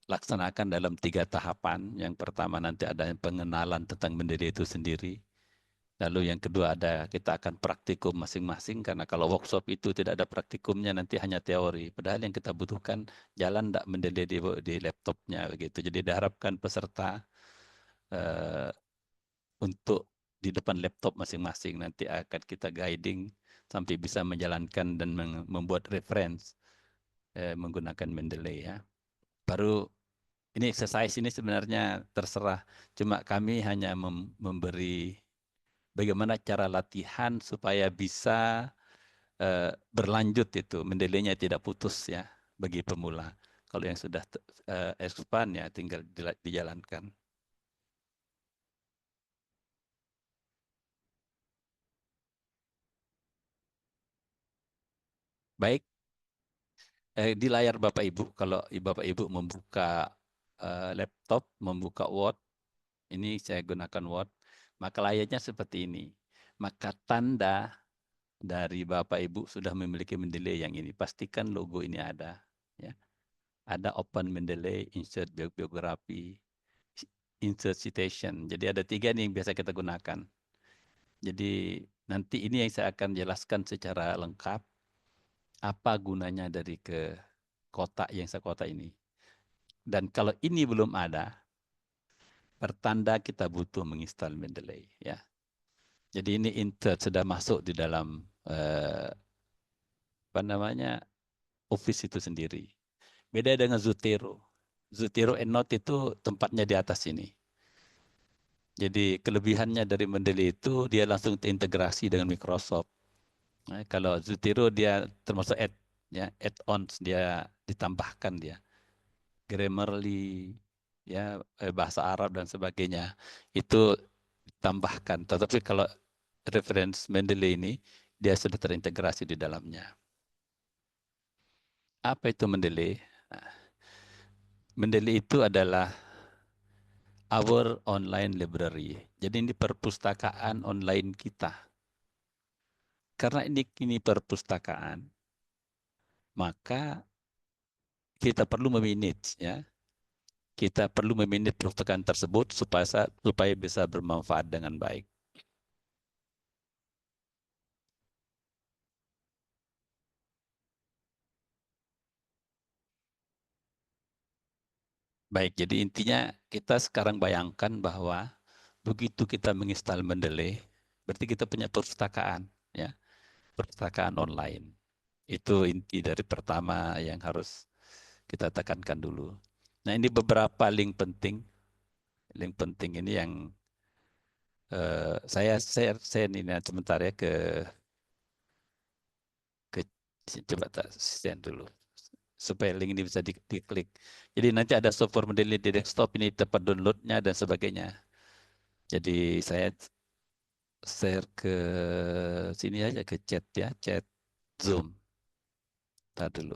laksanakan dalam 3 tahapan. Yang pertama nanti ada pengenalan tentang Mendeley itu sendiri. Lalu yang kedua kita akan praktikum masing-masing, karena kalau workshop itu tidak ada praktikumnya nanti hanya teori. Padahal yang kita butuhkan jalan tidak Mendeley di laptopnya begitu. Jadi diharapkan peserta eh, untuk di depan laptop masing-masing nanti akan kita guiding sampai bisa menjalankan dan membuat reference menggunakan Mendeley ya. Baru ini exercise ini sebenarnya terserah, cuma kami hanya memberi bagaimana cara latihan supaya bisa berlanjut itu, Mendeley-nya tidak putus ya bagi pemula. Kalau yang sudah expand ya tinggal dijalankan. Baik, di layar Bapak Ibu, kalau Bapak Ibu membuka laptop, membuka Word, ini saya gunakan Word, maka layarnya seperti ini. Maka tanda dari Bapak Ibu sudah memiliki Mendeley yang ini. Pastikan logo ini ada. Ya. Ada Open Mendeley, Insert Biography, Insert Citation. Jadi ada 3 nih yang biasa kita gunakan. Jadi nanti ini yang saya akan jelaskan secara lengkap. Apa gunanya dari ke kotak yang saya kotak ini. Dan kalau ini belum ada, pertanda kita butuh menginstal Mendeley. Ya. Jadi ini insert sudah masuk di dalam apa namanya Office itu sendiri. Beda dengan Zotero. Zotero EndNote itu tempatnya di atas ini. Jadi kelebihannya dari Mendeley itu dia langsung terintegrasi dengan Microsoft. Nah, kalau Zotero dia termasuk ya, add-ons dia ditambahkan dia. Grammarly, ya bahasa Arab dan sebagainya itu ditambahkan. Tetapi kalau reference Mendeley ini dia sudah terintegrasi di dalamnya. Apa itu Mendeley? Nah, Mendeley itu adalah our online library. Jadi ini perpustakaan online kita. Karena ini perpustakaan, maka kita perlu memanage ya. Kita perlu memanage perpustakaan tersebut supaya bisa bermanfaat dengan baik. Baik, jadi intinya kita sekarang bayangkan bahwa begitu kita menginstal Mendeley, berarti kita punya perpustakaan ya, perpustakaan online. Itu inti dari pertama yang harus kita tekankan dulu. Nah, ini beberapa link penting. Link penting ini yang saya share ini sebentar ya ke coba tak send dulu supaya link ini bisa diklik. Jadi nanti ada software Mendeley di desktop ini tempat downloadnya dan sebagainya. Jadi saya share ke sini aja ke chat ya, chat Zoom. Tar dulu.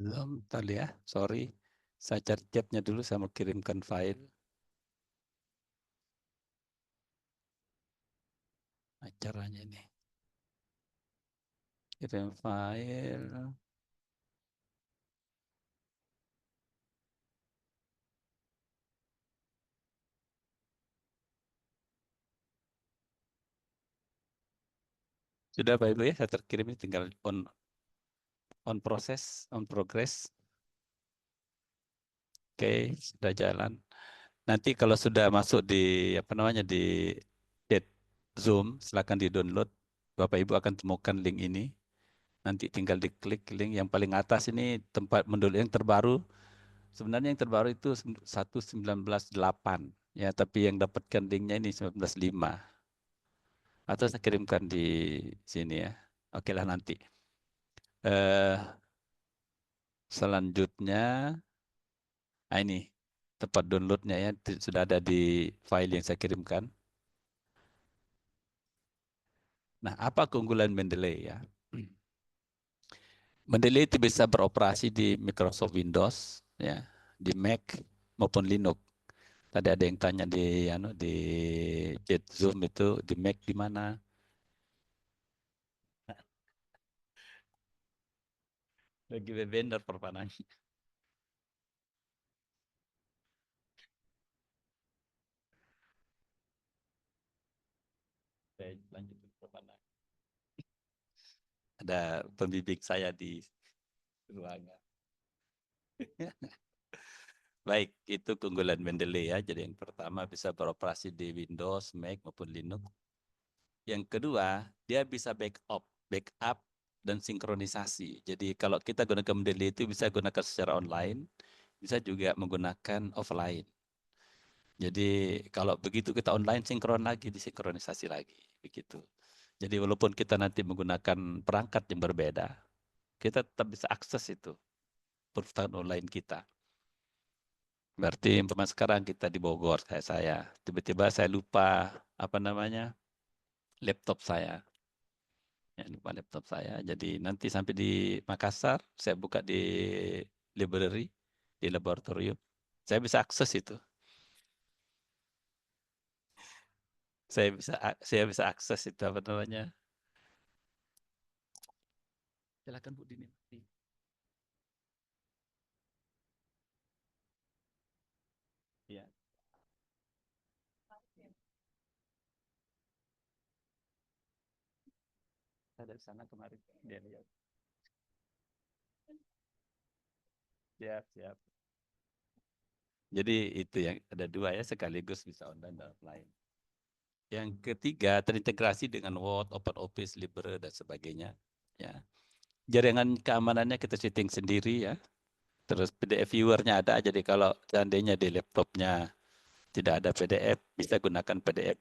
Belum, tadi ya, sorry. Saya cari chatnya dulu, saya mau kirimkan file acaranya ini. Kirim file. Sudah Pak Ibu ya, saya terkirim ini tinggal on progress. Oke, sudah jalan. Nanti kalau sudah masuk di apa namanya di chat Zoom, silakan di-download. Bapak Ibu akan temukan link ini. Nanti tinggal diklik link yang paling atas ini tempat mendownload yang terbaru. Sebenarnya yang terbaru itu 19.8 ya, tapi yang dapatkan linknya ini 19.5. Atau saya kirimkan di sini ya. Oke lah nanti. Eh, Selanjutnya, ini tempat downloadnya ya sudah ada di file yang saya kirimkan. Nah, apa keunggulan Mendeley ya? Mendeley itu bisa beroperasi di Microsoft Windows, ya, di Mac maupun Linux. Tadi ada yang tanya di chat Zoom itu di Mac di mana? Lagi vendor perpanang. Saya lanjut ke perpanang. Ada pembimbing saya di ruangan. Baik, itu keunggulan Mendeley ya. Jadi yang pertama bisa beroperasi di Windows, Mac maupun Linux. Yang kedua, dia bisa backup dan sinkronisasi. Jadi kalau kita gunakan Mendeley itu bisa gunakan secara online, bisa juga menggunakan offline. Jadi kalau begitu kita online sinkron lagi, disinkronisasi lagi, begitu. Jadi walaupun kita nanti menggunakan perangkat yang berbeda, kita tetap bisa akses itu perpustakaan online kita. Berarti umpama sekarang kita di Bogor, saya tiba-tiba saya lupa apa namanya laptop saya, ya, lupa laptop saya. Jadi nanti sampai di Makassar, saya buka di library, di laboratorium, saya bisa akses itu. Saya bisa akses itu apa namanya. Silakan Bu Dini. Ya, saya dari sana kemarin. Dia lihat. Siap, siap. Jadi itu yang ada dua ya, sekaligus bisa online dan offline. Yang ketiga, terintegrasi dengan Word, OpenOffice, Libre, dan sebagainya. Ya. Jaringan keamanannya kita setting sendiri ya. Terus PDF viewernya ada, jadi kalau seandainya di laptopnya tidak ada PDF, bisa gunakan PDF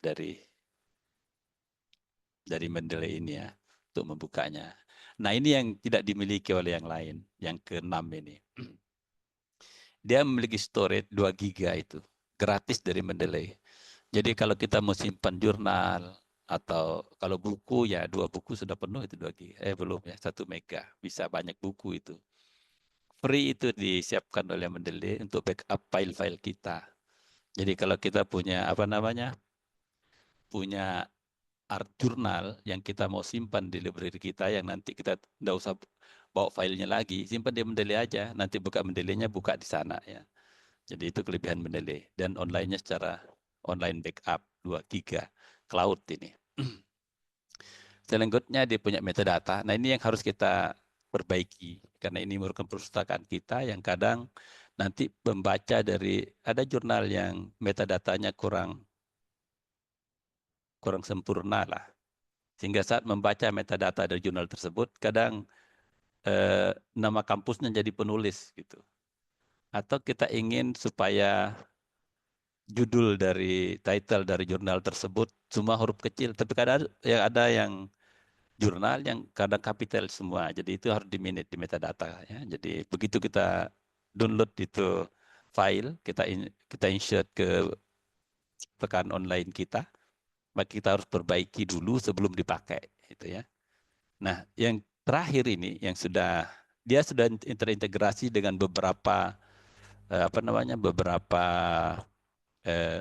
dari Mendeley ini ya, untuk membukanya. Nah ini yang tidak dimiliki oleh yang lain, yang keenam ini. Dia memiliki storage 2 giga itu, gratis dari Mendeley. Jadi kalau kita mau simpan jurnal atau kalau buku ya 2 buku sudah penuh itu 2 giga. Belum ya 1 mega. Bisa banyak buku itu. Free itu disiapkan oleh Mendeley untuk backup file-file kita. Jadi kalau kita punya apa namanya? Punya art jurnal yang kita mau simpan di library kita yang nanti kita tidak usah bawa filenya lagi, simpan di Mendeley aja. Nanti buka Mendeley-nya buka di sana ya. Jadi itu kelebihan Mendeley dan online-nya secara online backup 2 giga cloud ini. Selanjutnya dia punya metadata. Nah ini yang harus kita perbaiki karena ini merupakan perpustakaan kita yang kadang nanti membaca dari ada jurnal yang metadatanya kurang kurang sempurna lah. Sehingga saat membaca metadata dari jurnal tersebut kadang nama kampusnya jadi penulis gitu. Atau kita ingin supaya judul dari title dari jurnal tersebut semua huruf kecil, tapi kadang ada yang jurnal yang kadang kapital semua. Jadi itu harus di metadata ya. Jadi begitu kita download itu file, kita insert ke pekan online kita, maka kita harus perbaiki dulu sebelum dipakai itu ya. Nah, yang terakhir ini yang dia sudah terintegrasi dengan beberapa apa namanya beberapa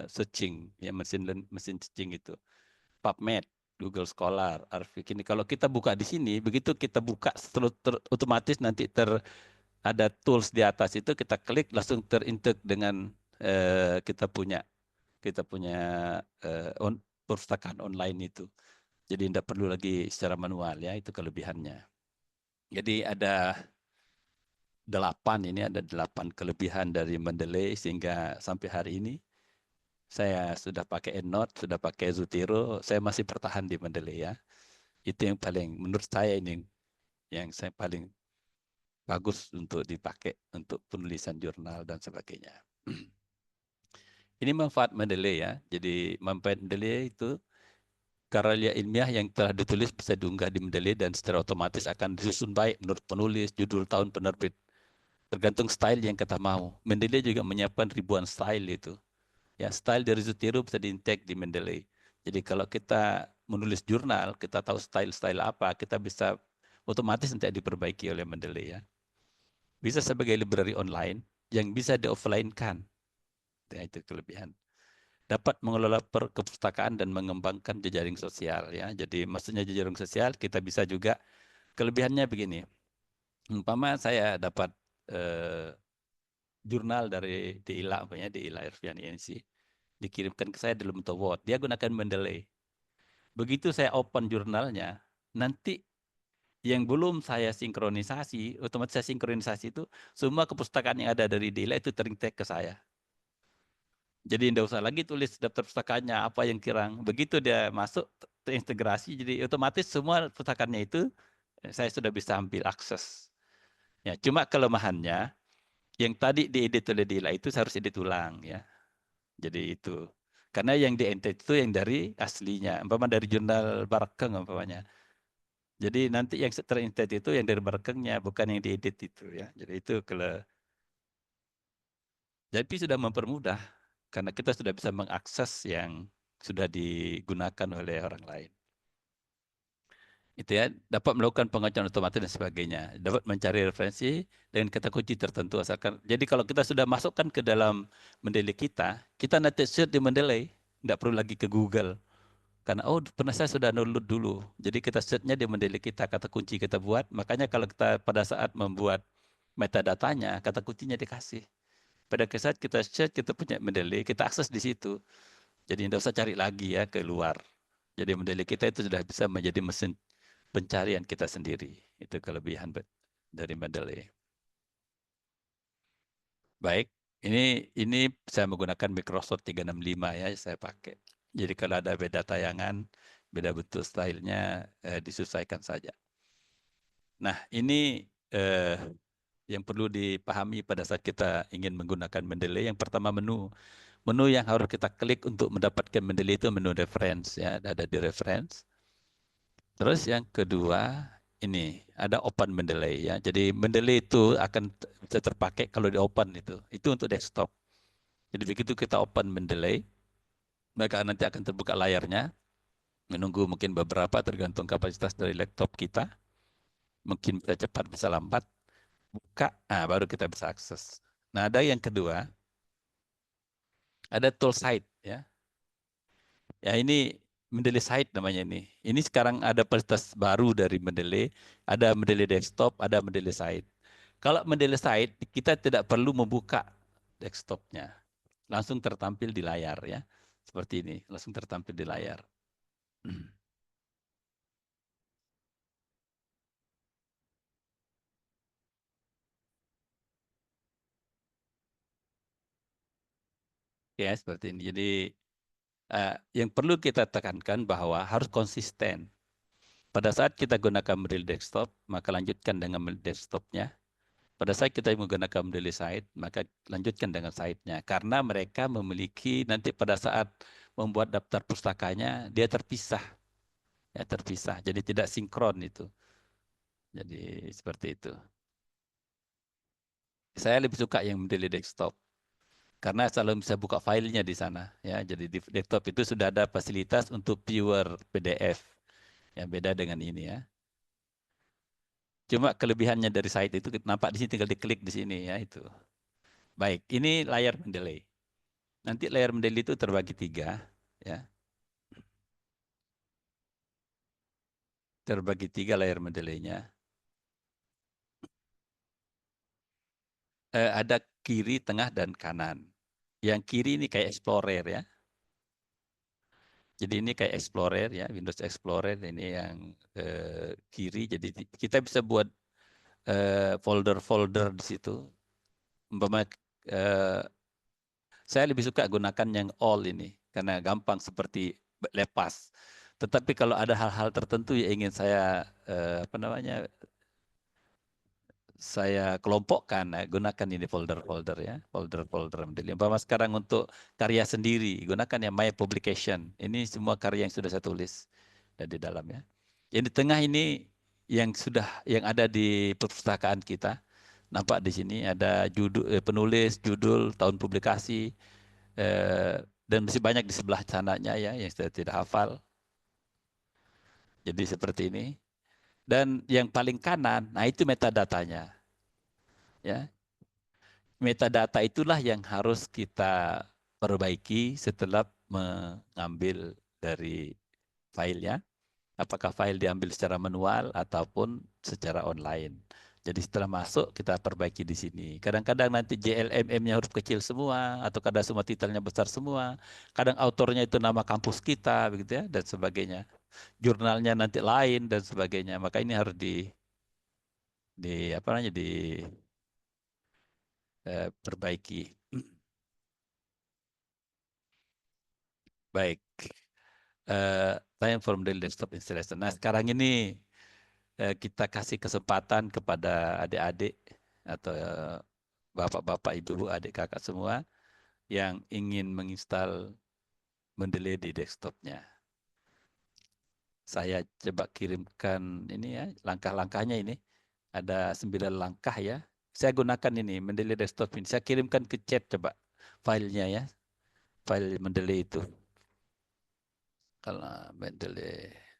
searching ya mesin searching itu. PubMed, Google Scholar, Arvik ini. Kalau kita buka di sini, begitu kita buka otomatis nanti ada tools di atas itu kita klik langsung terintegrasi dengan kita punya perpustakaan online itu. Jadi tidak perlu lagi secara manual ya, itu kelebihannya. Jadi ada 8 kelebihan dari Mendeley sehingga sampai hari ini saya sudah pakai EndNote, sudah pakai Zotero, saya masih bertahan di Mendeley ya. Itu yang paling menurut saya ini yang saya paling bagus untuk dipakai untuk penulisan jurnal dan sebagainya. Ini manfaat Mendeley ya. Jadi manfaat Mendeley itu karya ilmiah yang telah ditulis bisa diunggah di Mendeley dan secara otomatis akan disusun baik menurut penulis, judul, tahun penerbit. Tergantung style yang kita mau. Mendeley juga menyiapkan ribuan style itu. Ya, style dari Zotero bisa diintake di Mendeley. Jadi kalau kita menulis jurnal, kita tahu style-style apa, kita bisa otomatis nanti diperbaiki oleh Mendeley ya. Bisa sebagai library online yang bisa di-offline-kan. Ya, itu kelebihan. Dapat mengelola perpustakaan dan mengembangkan jejaring sosial ya. Jadi maksudnya jejaring sosial kita bisa juga kelebihannya begini. Umpama saya dapat eh, jurnal dari DILA, umpamanya DILA Irvian INC, dikirimkan ke saya dalam bentuk Word. Dia gunakan Mendeley. Begitu saya open jurnalnya, nanti yang belum saya sinkronisasi, otomatis saya sinkronisasi itu semua kepustakaan yang ada dari DILA itu terintek ke saya. Jadi tidak usah lagi tulis daftar pustakanya apa yang kurang. Begitu dia masuk terintegrasi, jadi otomatis semua pustakanya itu saya sudah bisa ambil akses. Ya, cuma kelemahannya yang tadi diedit oleh Dila itu harus edit ulang ya. Jadi itu. Karena yang diedit itu yang dari aslinya, umpama dari jurnal Barakeng umpamanya. Jadi nanti yang terintet itu yang dari Barakengnya, bukan yang diedit itu ya. Jadi itu kalau jadi sudah mempermudah karena kita sudah bisa mengakses yang sudah digunakan oleh orang lain. Itu ya, dapat melakukan pengajuan otomatis dan sebagainya, dapat mencari referensi dengan kata kunci tertentu asalkan. Jadi kalau kita sudah masukkan ke dalam Mendeley kita nanti search di Mendeley, tidak perlu lagi ke Google. Karena oh pernah saya sudah download dulu. Jadi kita search-nya di Mendeley kata kunci kita buat. Makanya kalau kita pada saat membuat metadatanya, kata kuncinya dikasih. Pada saat kita search, kita punya Mendeley, kita akses di situ. Jadi tidak usah cari lagi ya ke luar. Jadi Mendeley kita itu sudah bisa menjadi mesin pencarian kita sendiri. Itu kelebihan dari Mendeley. Baik, ini saya menggunakan Microsoft 365 ya, saya pakai. Jadi kalau ada beda tayangan, beda bentuk stylenya, disesuaikan saja. Nah, ini yang perlu dipahami pada saat kita ingin menggunakan Mendeley. Yang pertama menu. Menu yang harus kita klik untuk mendapatkan Mendeley itu menu reference ya, ada di reference. Terus yang kedua ini ada open Mendeley ya. Jadi Mendeley itu akan bisa terpakai kalau di open itu. Itu untuk desktop. Jadi begitu kita open Mendeley, maka nanti akan terbuka layarnya. Menunggu mungkin beberapa tergantung kapasitas dari laptop kita. Mungkin bisa cepat, bisa lambat. Buka, nah baru kita bisa akses. Nah ada yang kedua, ada tool site ya. Ya ini Mendeley Site namanya ini. Ini sekarang ada fasilitas baru dari Mendeley. Ada Mendeley Desktop, ada Mendeley Site. Kalau Mendeley Site, kita tidak perlu membuka desktopnya. Langsung tertampil di layar ya. Seperti ini, langsung tertampil di layar. Ya, seperti ini. Jadi yang perlu kita tekankan bahwa harus konsisten. Pada saat kita gunakan Mendeley Desktop, maka lanjutkan dengan Mendeley Desktopnya. Pada saat kita menggunakan Mendeley Site, maka lanjutkan dengan site-nya. Karena mereka memiliki nanti pada saat membuat daftar pustakanya, dia terpisah. Ya, terpisah. Jadi tidak sinkron itu. Jadi seperti itu. Saya lebih suka yang Mendeley Desktop. Karena selalu bisa buka filenya di sana. Ya, jadi di desktop itu sudah ada fasilitas untuk viewer PDF. Yang beda dengan ini ya. Cuma kelebihannya dari site itu nampak di sini tinggal diklik di sini ya itu. Baik, ini layar Mendeley. Nanti layar Mendeley itu terbagi tiga ya. Terbagi tiga layar Mendeley-nya. Ada kiri, tengah, dan kanan. Yang kiri ini kayak Explorer ya. Jadi ini kayak Explorer ya, Windows Explorer ini yang kiri. Jadi kita bisa buat folder-folder di situ. Umpama saya lebih suka gunakan yang all ini karena gampang seperti lepas. Tetapi kalau ada hal-hal tertentu yang ingin saya apa namanya saya kelompokkan, gunakan ini folder-folder ya, folder-folder Mendeley. Umpama sekarang untuk karya sendiri, gunakan yang My Publication. Ini semua karya yang sudah saya tulis di dalam ya. Yang di tengah ini yang ada di perpustakaan kita. Nampak di sini ada judul, penulis, judul, tahun publikasi, dan masih banyak di sebelah sananya ya yang saya tidak hafal. Jadi seperti ini. Dan yang paling kanan, nah itu metadatanya. Ya, metadata itulah yang harus kita perbaiki setelah mengambil dari filenya. Apakah file diambil secara manual ataupun secara online. Jadi setelah masuk kita perbaiki di sini. Kadang-kadang nanti JLMM-nya huruf kecil semua atau kadang semua titelnya besar semua. Kadang autornya itu nama kampus kita begitu ya dan sebagainya. Jurnalnya nanti lain dan sebagainya. Maka ini harus di apa namanya perbaiki. Baik. Time from the desktop installation. Nah, sekarang ini kita kasih kesempatan kepada adik-adik atau bapak-bapak, ibu, adik, kakak semua yang ingin menginstal Mendeley di desktopnya. Saya coba kirimkan ini ya, langkah-langkahnya ini. Ada 9 langkah ya. Saya gunakan ini, Mendeley desktop ini. Saya kirimkan ke chat coba filenya ya. File Mendeley itu. Kalau Mendeley.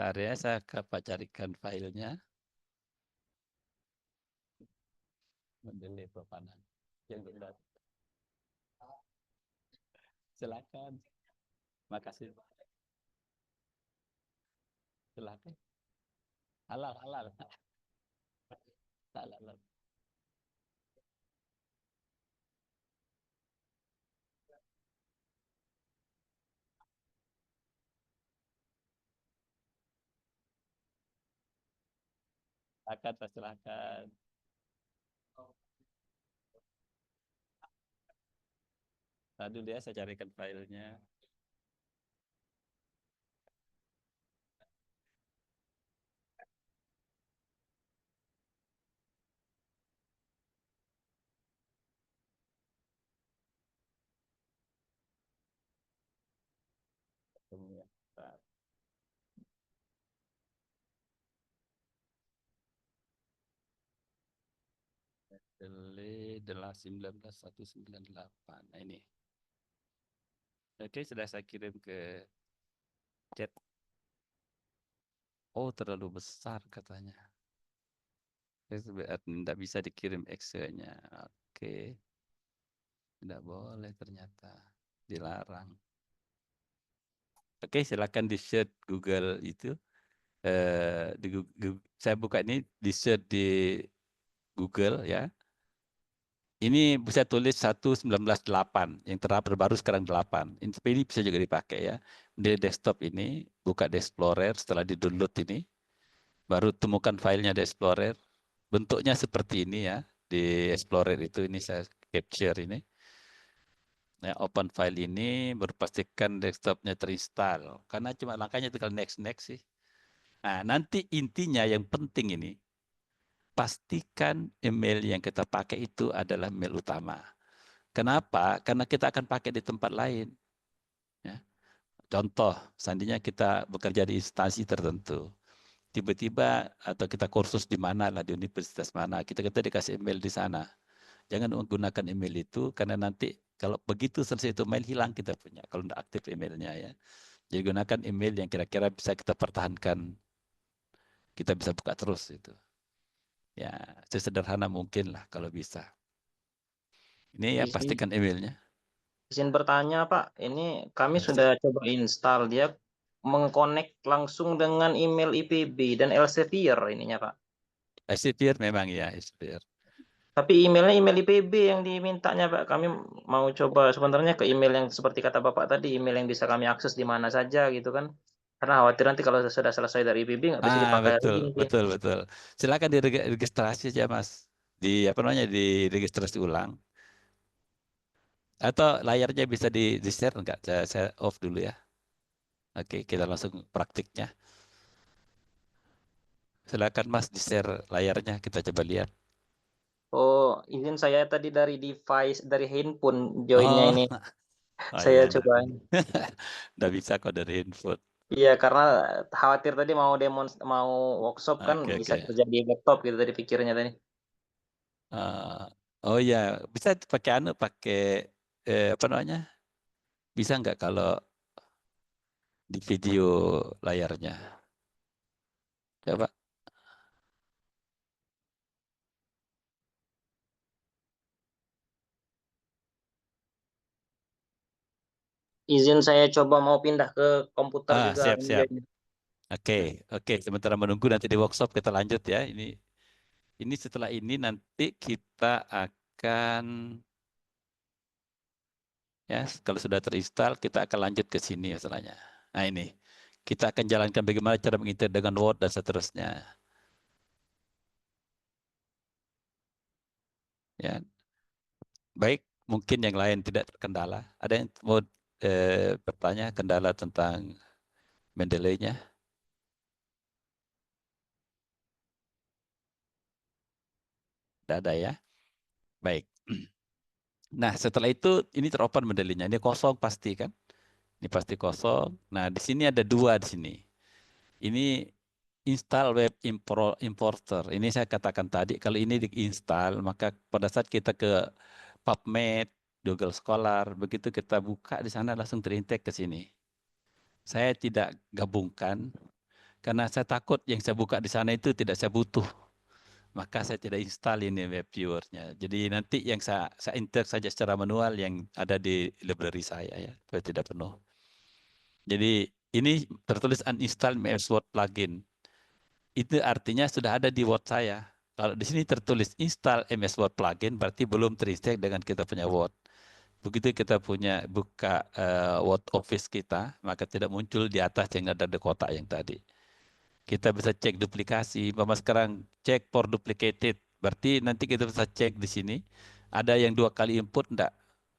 Bentar ya, saya carikan filenya. Mendeley Pepanan. Yang benar. Silakan. Makasih. Silakan. Halal, halal. Halal. Silakan, silakan. Tadi dia saya carikan filenya. Mendeley 19198. Nah ini. Oke, sudah saya kirim ke chat. Oh, terlalu besar katanya. Tidak bisa dikirim Excel-nya. Oke. Tidak boleh ternyata. Dilarang. Oke, silakan di-search Google itu. Saya buka ini, di-search di Google ya. Ini bisa tulis 1.19.8, yang terbaru sekarang 8. Ini bisa juga dipakai ya. Di desktop ini, buka di Explorer, setelah di-download ini, baru temukan filenya di Explorer. Bentuknya seperti ini ya, di Explorer itu, ini saya capture ini. Ya, open file ini, baru pastikan desktopnya terinstall. Karena cuma langkahnya tinggal next sih. Nah, nanti intinya yang penting ini, pastikan email yang kita pakai itu adalah email utama. Kenapa? Karena kita akan pakai di tempat lain. Ya. Contoh, seandainya kita bekerja di instansi tertentu, tiba-tiba atau kita kursus di mana lah, di universitas mana, kita dikasih email di sana. Jangan menggunakan email itu, karena nanti kalau begitu selesai itu email hilang kita punya, kalau tidak aktif emailnya ya. Jadi gunakan email yang kira-kira bisa kita pertahankan, kita bisa buka terus itu. Ya, sesederhana mungkin lah kalau bisa. Ini ya pastikan emailnya. Izin bertanya Pak, ini kami Ya. sudah coba install, dia mengkonek langsung dengan email IPB dan Elsevier ininya Pak. Elsevier memang ya, Elsevier. Tapi emailnya email IPB yang dimintanya Pak. Kami mau coba sebenarnya ke email yang seperti kata Bapak tadi, email yang bisa kami akses di mana saja gitu kan. Karena khawatir nanti kalau sudah selesai dari IPB nggak bisa dipakai lagi Betul, nanti. betul, betul. Silakan diregistrasi aja, Mas. Di apa namanya, diregistrasi ulang. Atau layarnya bisa di-share enggak? Saya off dulu ya. Oke, kita langsung praktiknya. Silakan Mas di-share layarnya, kita coba lihat. Oh, izin saya tadi dari device, dari handphone joinnya Oh, ini. oh Saya iya, coba. udah bisa kok dari handphone. Iya, karena khawatir tadi mau workshop kan Oke, bisa oke. kerja di laptop gitu tadi pikirnya tadi. Eh, oh iya, bisa pakai pakai apa namanya? Bisa nggak kalau di video layarnya? Coba. Izin saya coba mau pindah ke komputer juga Siap, ini siap. join. Oke, oke. Sementara menunggu nanti di workshop kita lanjut ya. Ini setelah ini nanti kita akan ya kalau sudah terinstall kita akan lanjut ke sini masalahnya. Nah ini kita akan jalankan bagaimana cara menginter dengan Word dan seterusnya. Ya, baik. Mungkin yang lain tidak terkendala. Ada yang mau bertanya kendala tentang Mendeley-nya? Tidak ada ya. Baik. Nah setelah itu ini teropen Mendeley-nya. Ini kosong pasti kan? Ini pasti kosong. Nah di sini ada dua di sini. Ini install web importer. Ini saya katakan tadi, kalau ini diinstal, maka pada saat kita ke PubMed, Google Scholar, begitu kita buka di sana langsung terintek ke sini. Saya tidak gabungkan, karena saya takut yang saya buka di sana itu tidak saya butuh. Maka saya tidak install ini web viewer-nya. Jadi nanti yang saya enter saja secara manual yang ada di library saya ya, supaya tidak penuh. Jadi ini tertulis uninstall MS Word plugin. Itu artinya sudah ada di Word saya. Kalau di sini tertulis install MS Word plugin, berarti belum terinstall dengan kita punya Word. Begitu kita punya buka Word Office kita, maka tidak muncul di atas yang ada di kotak yang tadi. Kita bisa cek duplikasi. Mama sekarang cek for duplicated. Berarti nanti kita bisa cek di sini. Ada yang dua kali input enggak?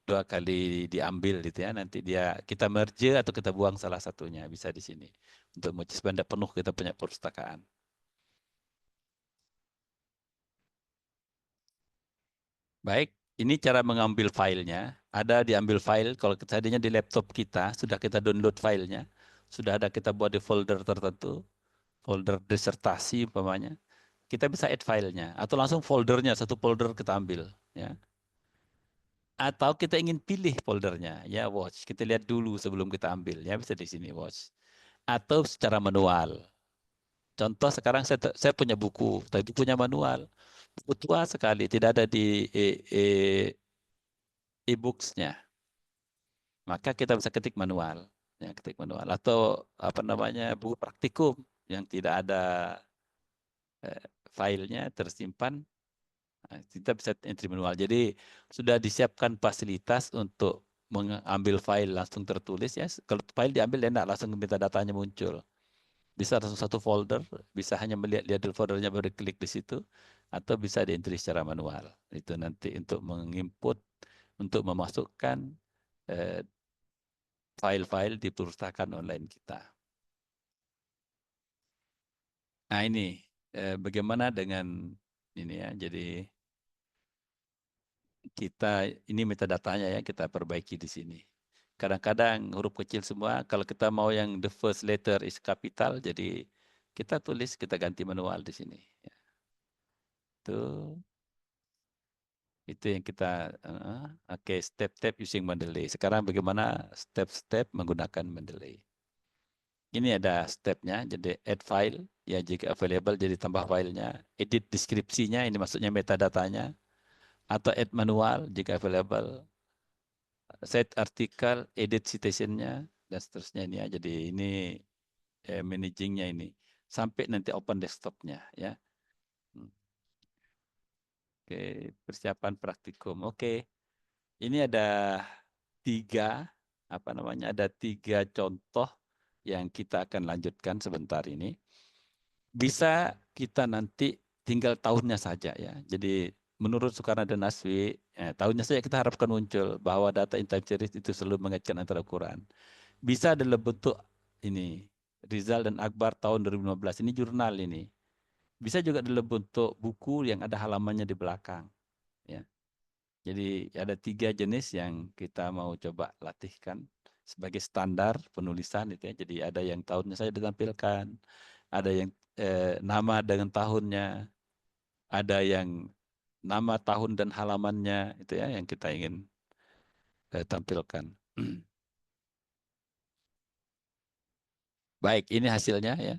Dua kali diambil gitu ya. Nanti kita merge atau kita buang salah satunya. Bisa di sini. Untuk supaya tidak penuh kita punya perpustakaan. Baik, ini cara mengambil filenya. Ada diambil file, kalau tadinya di laptop kita, sudah kita download filenya. Sudah ada kita buat di folder tertentu, folder disertasi umpamanya. Kita bisa add filenya, atau langsung foldernya, satu folder kita ambil. Ya. Atau kita ingin pilih foldernya, ya watch. Kita lihat dulu sebelum kita ambil, ya bisa di sini watch. Atau secara manual. Contoh sekarang saya punya buku, tapi punya manual. Buku tua sekali, tidak ada di e-books-nya. Maka kita bisa ketik manual, ya, ketik manual atau apa namanya buku praktikum yang tidak ada filenya tersimpan, nah, kita bisa entry manual. Jadi sudah disiapkan fasilitas untuk mengambil file langsung tertulis ya. Kalau file diambil enak langsung minta datanya muncul. Bisa langsung satu folder, bisa hanya melihat-lihat di foldernya baru klik di situ, atau bisa di entry secara manual. Itu nanti untuk menginput, untuk memasukkan eh, file-file di perpustakaan online kita. Nah ini bagaimana dengan ini ya. Jadi ini metadatanya ya kita perbaiki di sini. Kadang-kadang huruf kecil semua. Kalau kita mau yang the first letter is capital, jadi kita tulis kita ganti manual di sini. Ya. Itu yang kita oke, step-step using Mendeley. Sekarang bagaimana step-step menggunakan Mendeley. Ini ada stepnya, jadi add file, ya jika available jadi tambah filenya, edit deskripsinya, ini maksudnya metadatanya, atau add manual jika available, set artikel, edit citationnya, dan seterusnya ini ya. Jadi ini managingnya ini, sampai nanti open desktopnya ya. Oke, persiapan praktikum. Oke, ini ada tiga, apa namanya, ada tiga contoh yang kita akan lanjutkan sebentar ini, bisa kita nanti tinggal tahunnya saja ya. Jadi menurut Sukarna dan Naswi, tahunnya saja kita harapkan muncul bahwa data in time series itu selalu mengaitkan antara ukuran. Bisa dalam bentuk ini, Rizal dan Akbar tahun 2015, ini jurnal ini. Bisa juga dalam bentuk buku yang ada halamannya di belakang. Ya. Jadi ada 3 jenis yang kita mau coba latihkan sebagai standar penulisan itu ya. Jadi ada yang tahunnya saya ditampilkan, ada yang nama dengan tahunnya, ada yang nama tahun dan halamannya itu ya yang kita ingin tampilkan. Baik, ini hasilnya ya.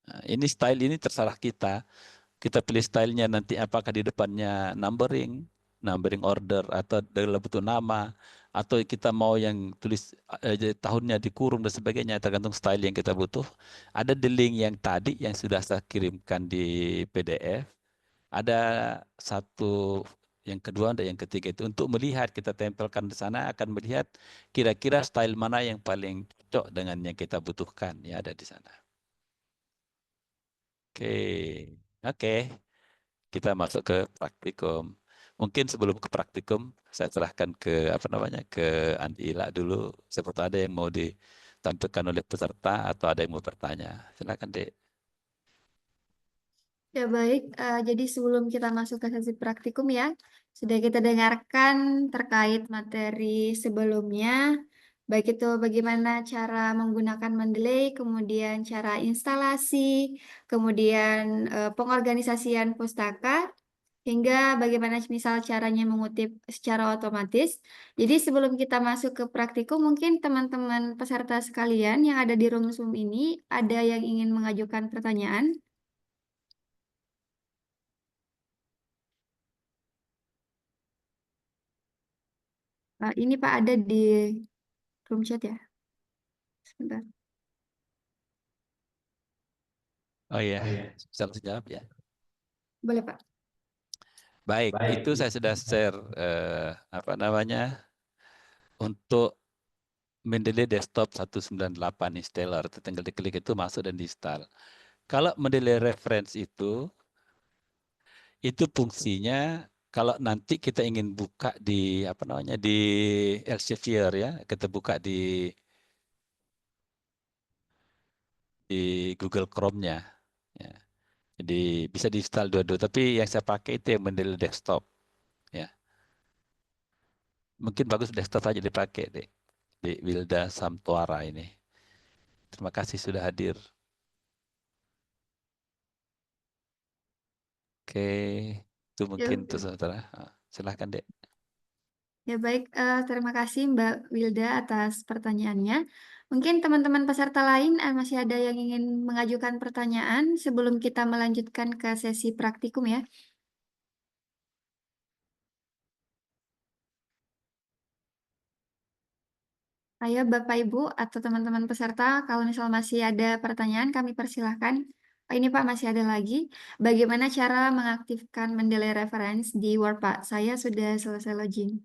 Nah, ini style ini terserah kita. Kita pilih stylenya nanti apakah di depannya numbering order atau dalam bentuk nama, atau kita mau yang tulis tahunnya dikurung dan sebagainya, tergantung style yang kita butuh. Ada di link yang tadi yang sudah saya kirimkan di PDF. Ada satu yang kedua dan yang ketiga itu untuk melihat, kita tempelkan di sana akan melihat kira-kira style mana yang paling cocok dengan yang kita butuhkan ya, ada di sana. Oke. Oke. Kita masuk ke praktikum. Mungkin sebelum ke praktikum, saya serahkan ke apa namanya ke Andi Ila dulu. Seperti ada yang mau ditampilkan oleh peserta atau ada yang mau bertanya. Silakan, Dek. Ya baik, jadi sebelum kita masuk ke sesi praktikum ya, sudah kita dengarkan terkait materi sebelumnya, baik itu bagaimana cara menggunakan Mendeley, kemudian cara instalasi, kemudian pengorganisasian pustaka, hingga bagaimana misal caranya mengutip secara otomatis. Jadi sebelum kita masuk ke praktikum, mungkin teman-teman peserta sekalian yang ada di room Zoom ini, ada yang ingin mengajukan pertanyaan? Ini Pak ada di room chat ya. Sebentar. Oh iya, bisa langsung jawab ya. Boleh Pak. Baik, itu saya sudah share apa namanya untuk Mendeley Desktop 198 installer. Tinggal diklik itu masuk dan diinstal. Kalau Mendeley Reference itu fungsinya kalau nanti kita ingin buka di apa namanya di Elsevier ya, kita buka di Google Chrome-nya. Ya. Jadi bisa diinstal dua-dua, tapi yang saya pakai itu yang Mendeley Desktop. Ya. Mungkin bagus desktop saja dipakai deh di Wilda Samtuara ini. Terima kasih sudah hadir. Oke, itu Ya, mungkin itu saudara. Silahkan dek. ya baik, terima kasih Mbak Wilda atas pertanyaannya. Mungkin teman-teman peserta lain masih ada yang ingin mengajukan pertanyaan sebelum kita melanjutkan ke sesi praktikum ya. Ayo Bapak Ibu atau teman-teman peserta, kalau misal masih ada pertanyaan kami persilahkan. Oh, ini Pak masih ada lagi. Bagaimana cara mengaktifkan Mendeley Reference di Word Pak? Saya sudah selesai login.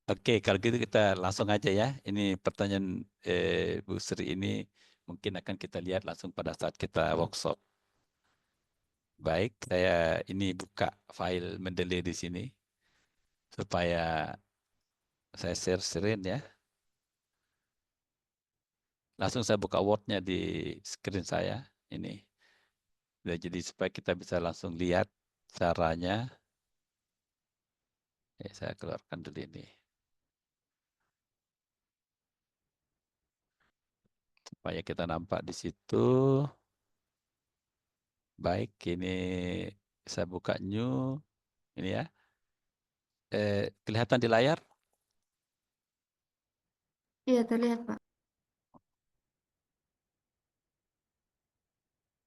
Oke, kalau gitu kita langsung aja ya. Ini pertanyaan Bu Sri ini mungkin akan kita lihat langsung pada saat kita workshop. Baik, saya ini buka file Mendeley di sini supaya saya share screen ya. Langsung saya buka Word-nya di screen saya ini. Jadi supaya kita bisa langsung lihat caranya. Saya keluarkan dulu ini. Supaya kita nampak di situ. Baik, ini saya buka new. Ini ya. Kelihatan di layar? Iya, terlihat Pak.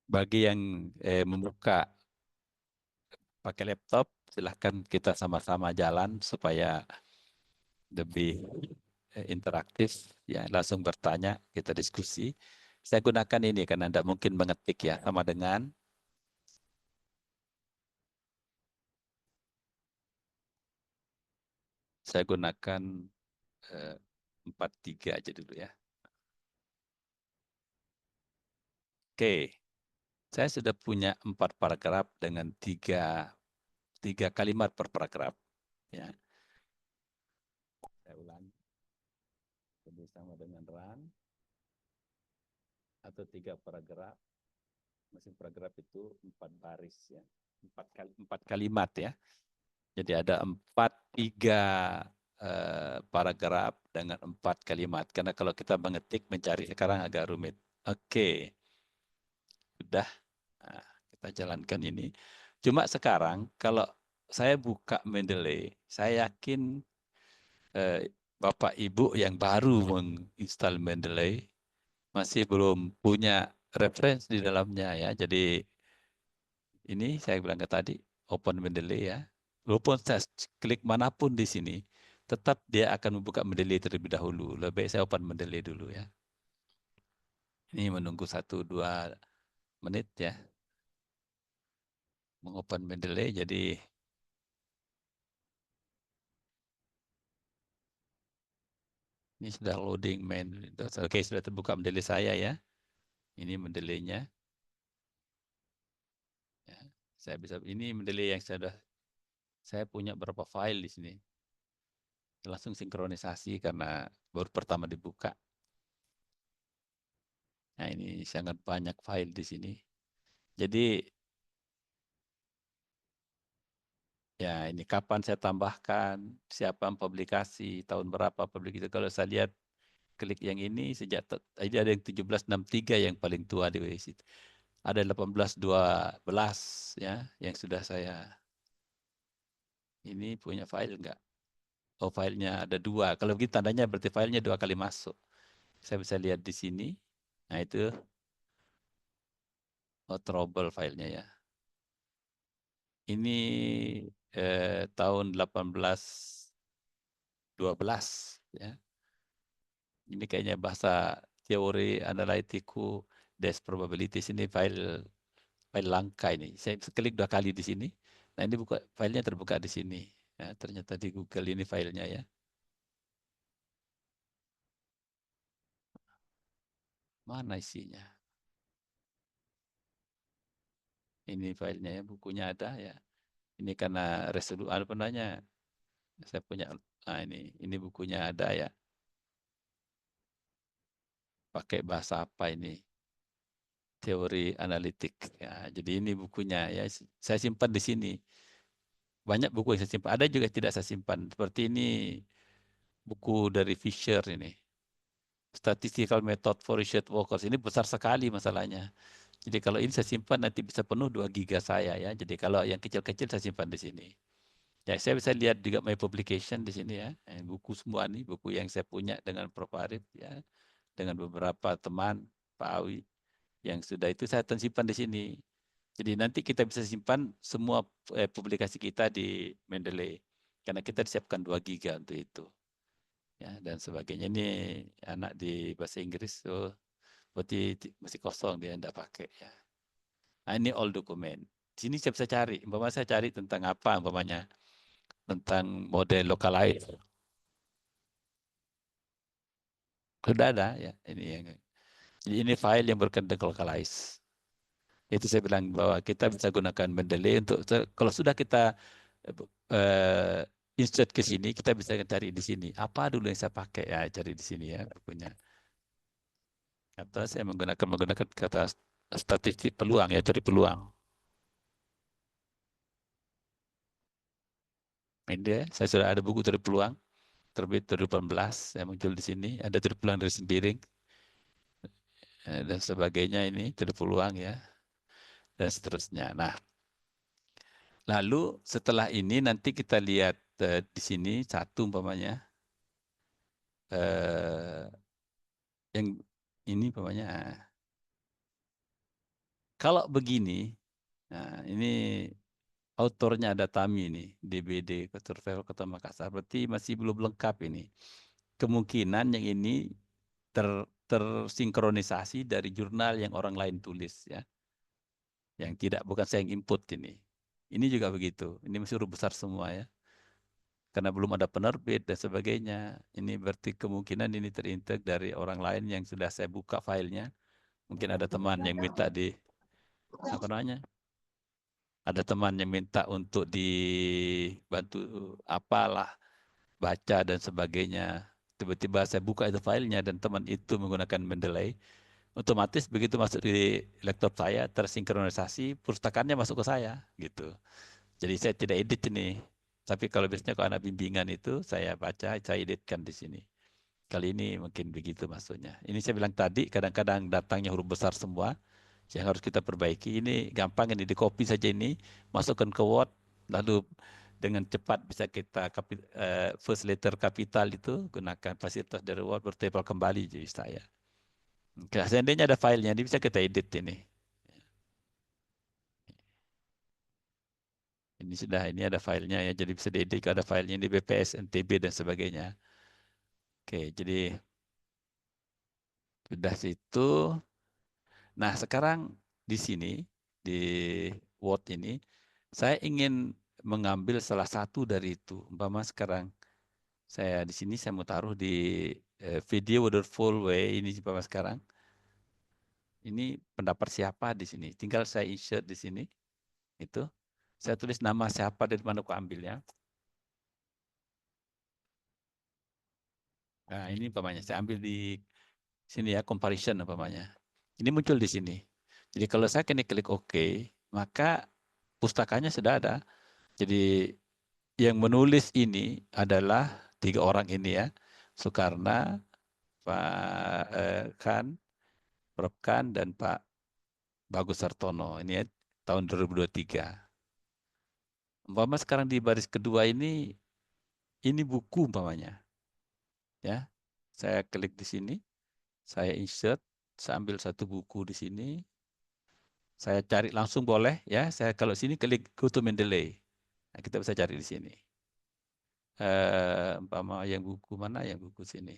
Bagi yang membuka pakai laptop, silahkan kita sama-sama jalan supaya lebih interaktif. Ya, langsung bertanya, kita diskusi. Saya gunakan ini karena Anda mungkin mengetik ya, sama dengan Saya gunakan 43 aja dulu ya. Oke, saya sudah punya 4 paragraf dengan 3 kalimat per paragraf. Ya. Saya ulangi. Jadi sama dengan run atau 3 paragraf. Masing paragraf itu 4 baris ya. 4 kalimat ya. Jadi ada 3 paragraf dengan 4 kalimat. Karena kalau kita mengetik mencari sekarang agak rumit. Oke. Sudah. Nah, kita jalankan ini. Cuma sekarang kalau saya buka Mendeley, saya yakin Bapak Ibu yang baru menginstal Mendeley masih belum punya referensi di dalamnya ya. Jadi ini saya bilang ke tadi, open Mendeley ya. Walaupun saya klik manapun di sini, tetap dia akan membuka Mendeley terlebih dahulu. Lebih baik saya open Mendeley dulu ya. Ini menunggu 1-2 menit ya. Mengopen Mendeley, jadi ini sudah loading main. Oke, sudah terbuka Mendeley saya ya. Ini Mendeley-nya. Ya, saya bisa ini Mendeley yang saya punya berapa file di sini. Langsung sinkronisasi karena baru pertama dibuka. Nah, ini sangat banyak file di sini. Jadi ya ini kapan saya tambahkan, siapa yang publikasi, tahun berapa publikasi. Kalau saya lihat klik yang ini sejak ini ada yang 1763 yang paling tua di situ. Ada 1812 ya yang sudah saya ini punya file enggak? Oh, filenya ada 2. Kalau begitu tandanya berarti filenya 2 kali masuk. Saya bisa lihat di sini. Nah itu trouble filenya ya. Ini tahun 1812 ya. Ini kayaknya bahasa teori analitiku des probabilities, ini file langka ini. Saya klik 2 kali di sini. Nah ini filenya terbuka di sini. Ya, ternyata di Google ini filenya ya. Mana isinya? Ini filenya ya, bukunya ada ya. Ini karena resolusi apa namanya? Saya punya ini bukunya ada ya. Pakai bahasa apa ini? Teori analitik. Ya, jadi ini bukunya ya. Saya simpan di sini. Banyak buku yang saya simpan. Ada juga tidak saya simpan. Seperti ini buku dari Fisher ini. Statistical Method for Research Workers. Ini besar sekali masalahnya. Jadi kalau ini saya simpan nanti bisa penuh 2 giga saya ya. Jadi kalau yang kecil-kecil saya simpan di sini. Ya, saya bisa lihat juga my publication di sini ya. Buku semua nih, buku yang saya punya dengan Prof. Arif ya. Dengan beberapa teman, Pak Awi, yang sudah itu saya simpan di sini. Jadi nanti kita bisa simpan semua publikasi kita di Mendeley. Karena kita disiapkan 2 giga untuk itu. Ya, dan sebagainya. Ini anak di bahasa Inggris, so berarti masih kosong dia tidak pakai ya. Nah, ini all dokumen. Di sini saya bisa cari. Umpama saya cari tentang apa umpamanya. Tentang model localize. Sudah ada ya. Ini file yang berkaitan dengan localize. Itu saya bilang bahwa kita bisa gunakan Mendeley untuk kalau sudah kita insert ke sini, kita bisa cari di sini. Apa dulu yang saya pakai ya, cari di sini ya bukunya. Atau saya menggunakan kata statistik peluang ya, cari peluang. Ini ya, saya sudah ada buku cari peluang terbit 2018 yang muncul di sini. Ada cari peluang dari Sembiring dan sebagainya, ini cari peluang ya dan seterusnya. Nah, lalu setelah ini nanti kita lihat di sini satu umpamanya yang ini umpamanya kalau begini, nah ini autornya ada Tami nih, DBD Survival Kota Makassar, berarti masih belum lengkap ini. Kemungkinan yang ini tersinkronisasi dari jurnal yang orang lain tulis ya. Yang bukan saya yang input ini. Ini juga begitu. Ini masih huruf besar semua ya. karena belum ada penerbit dan sebagainya. Ini berarti kemungkinan ini terinteg dari orang lain yang sudah saya buka filenya. Mungkin ada teman yang minta apa namanya? Ada teman yang minta untuk dibantu apalah, baca dan sebagainya. Tiba-tiba saya buka itu filenya dan teman itu menggunakan Mendeley. Otomatis begitu masuk di laptop saya tersinkronisasi, pustakannya masuk ke saya gitu. Jadi saya tidak edit ini. Tapi kalau biasanya kalau anak bimbingan itu saya baca, saya editkan di sini. Kali ini mungkin begitu maksudnya. Ini saya bilang tadi, kadang-kadang datangnya huruf besar semua yang harus kita perbaiki. Ini gampang, ini di copy saja ini, masukkan ke Word, lalu dengan cepat bisa kita first letter kapital itu gunakan fasilitas dari Word, bertempel kembali jadi saya. Seandainya ada filenya, ini bisa kita edit ini. Ini sudah, ini ada filenya ya, jadi bisa diedit. Ada filenya di BPS, NTB dan sebagainya. Oke, jadi sudah situ. Nah, sekarang di sini, di Word ini, saya ingin mengambil salah satu dari itu. Umpama sekarang saya di sini, saya mau taruh di video wonderful way ini umpama sekarang. Ini pendapat siapa di sini. Tinggal saya insert di sini. Itu. Saya tulis nama siapa dari mana aku ambilnya. Nah, ini umpamanya saya ambil di sini ya, comparison umpamanya. Ini muncul di sini. Jadi kalau saya klik OK, maka pustakanya sudah ada. Jadi yang menulis ini adalah 3 orang ini ya. Soekarna, Pak Khan, Prof. Khan, dan Pak Bagus Sartono. Ini ya, tahun 2023. Umpama sekarang di baris kedua ini buku umpamanya. Ya, saya klik di sini, saya insert, saya ambil satu buku di sini, saya cari langsung boleh ya. Saya kalau sini klik go to Mendeley. Nah, kita bisa cari di sini. Umpama yang buku mana yang buku sini.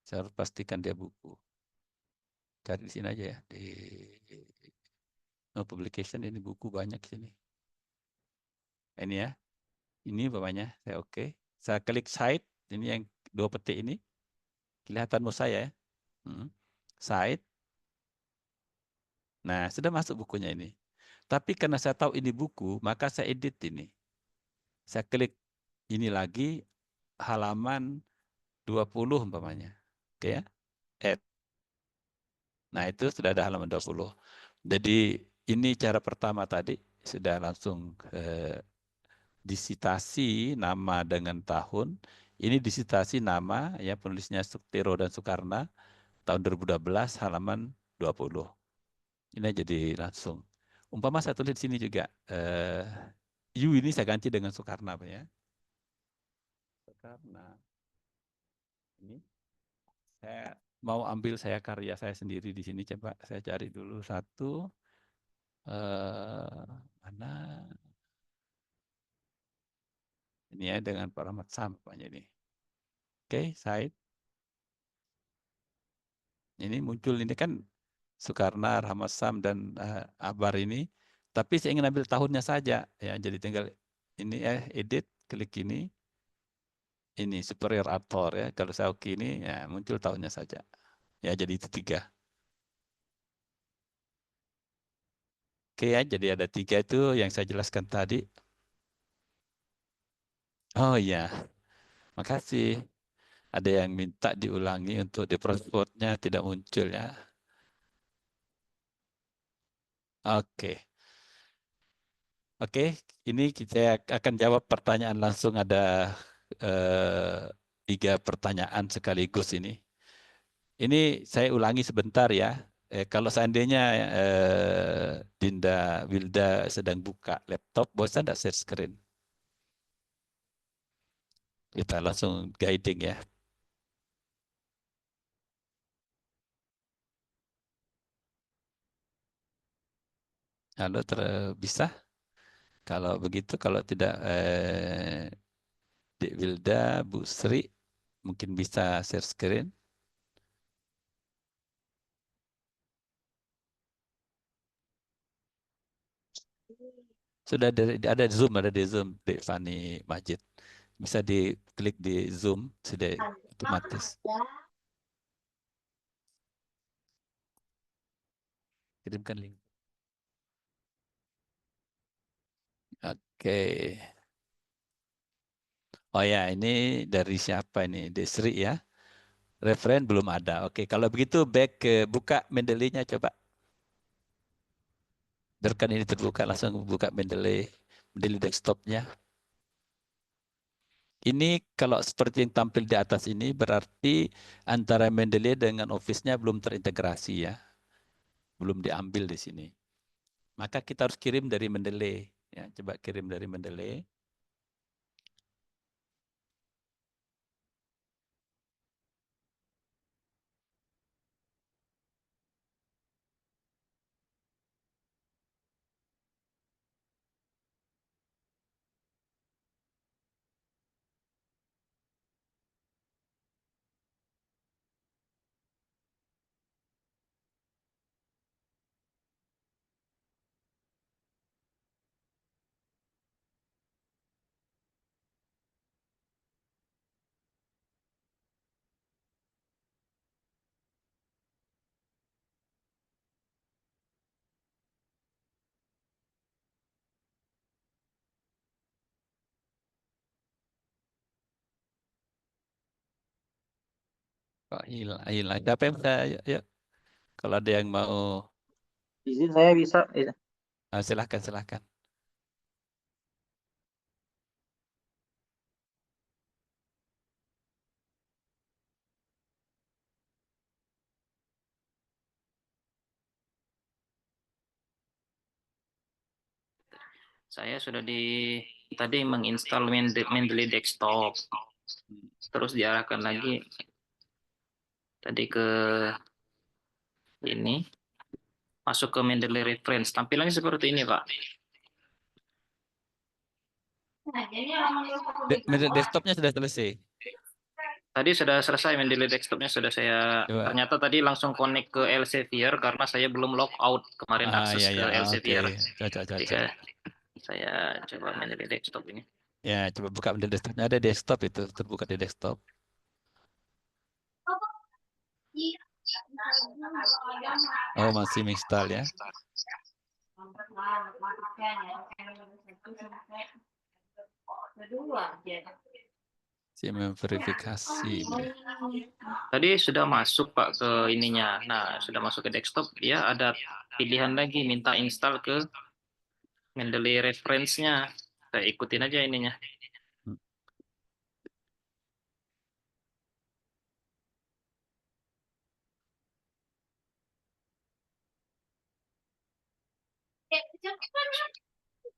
Saya harus pastikan dia buku. Cari di sini aja ya. Di no publication ini buku banyak sini. Ini ya. Ini umpamanya saya oke. Saya klik site. Ini yang 2 petik ini. Kelihatan mau saya ya. Site. Nah, sudah masuk bukunya ini. Tapi karena saya tahu ini buku, maka saya edit ini. Saya klik ini lagi halaman 20 umpamanya. Oke ya. Add. Nah, itu sudah ada halaman 20. Jadi ini cara pertama tadi sudah langsung disitasi nama dengan tahun. Ini disitasi nama ya penulisnya Suktiro dan Soekarna tahun 2012 halaman 20. Ini jadi langsung. Umpama saya tulis di sini juga U ini saya ganti dengan Soekarna Pak ya. Soekarna. Ini saya mau ambil saya karya saya sendiri di sini, coba saya cari dulu satu mana ini ya dengan Pak Rahmat Sampahnya ini. Oke, site. Ini muncul ini kan Soekarno, Rahmat Sam dan Abar ini. Tapi saya ingin ambil tahunnya saja ya. Jadi tinggal ini edit, klik ini. Ini superior author ya. Kalau saya oke ini ya muncul tahunnya saja. Ya jadi itu 3. Oke ya, jadi ada 3 itu yang saya jelaskan tadi. Oh iya, makasih. Ada yang minta diulangi untuk di passwordnya tidak muncul ya. Oke. Oke, ini kita akan jawab pertanyaan langsung. Ada 3 pertanyaan sekaligus ini. Ini saya ulangi sebentar ya. Kalau seandainya Dinda Wilda sedang buka laptop, bosan tidak share screen? Kita langsung guiding ya. Halo, bisa? Kalau begitu, kalau tidak Dik Wilda, Bu Sri, mungkin bisa share screen. Sudah ada di Zoom, di Fani Majid. Bisa diklik di Zoom, sudah otomatis. Kirimkan link. Oke. Oh ya, ini dari siapa ini? Desri ya. Referen belum ada. Oke, kalau begitu back ke buka Mendeley-nya coba. Biarkan ini terbuka, langsung buka Mendeley desktop-nya. Ini kalau seperti yang tampil di atas ini berarti antara Mendeley dengan Office-nya belum terintegrasi ya. Belum diambil di sini. Maka kita harus kirim dari Mendeley. Ya, coba kirim dari Mendeley. Kok hilang? Hilang. Siapa yang bisa? Yuk. Kalau ada yang mau, Izin saya bisa. silahkan, silahkan. Saya sudah tadi menginstal Mendeley Desktop. Terus diarahkan lagi tadi ke ini, masuk ke Mendeley Reference. Tampilannya seperti ini, Pak. Mendeley desktop-nya sudah selesai. Tadi sudah selesai Mendeley Desktop-nya sudah saya, Coba. ternyata tadi langsung connect ke Elsevier karena saya belum log out kemarin akses Iya, ke iya. Oke. Elsevier. Cocok, cocok. Jika saya coba Mendeley Desktop ini. Ya, coba buka Mendeley desktop-nya. Ada desktop itu, terbuka di desktop. Oh, masih install ya. Si memverifikasi ini. Tadi sudah masuk Pak ke ininya. Nah, sudah masuk ke desktop, dia ada pilihan lagi minta install ke Mendeley reference-nya. Saya ikutin aja ininya.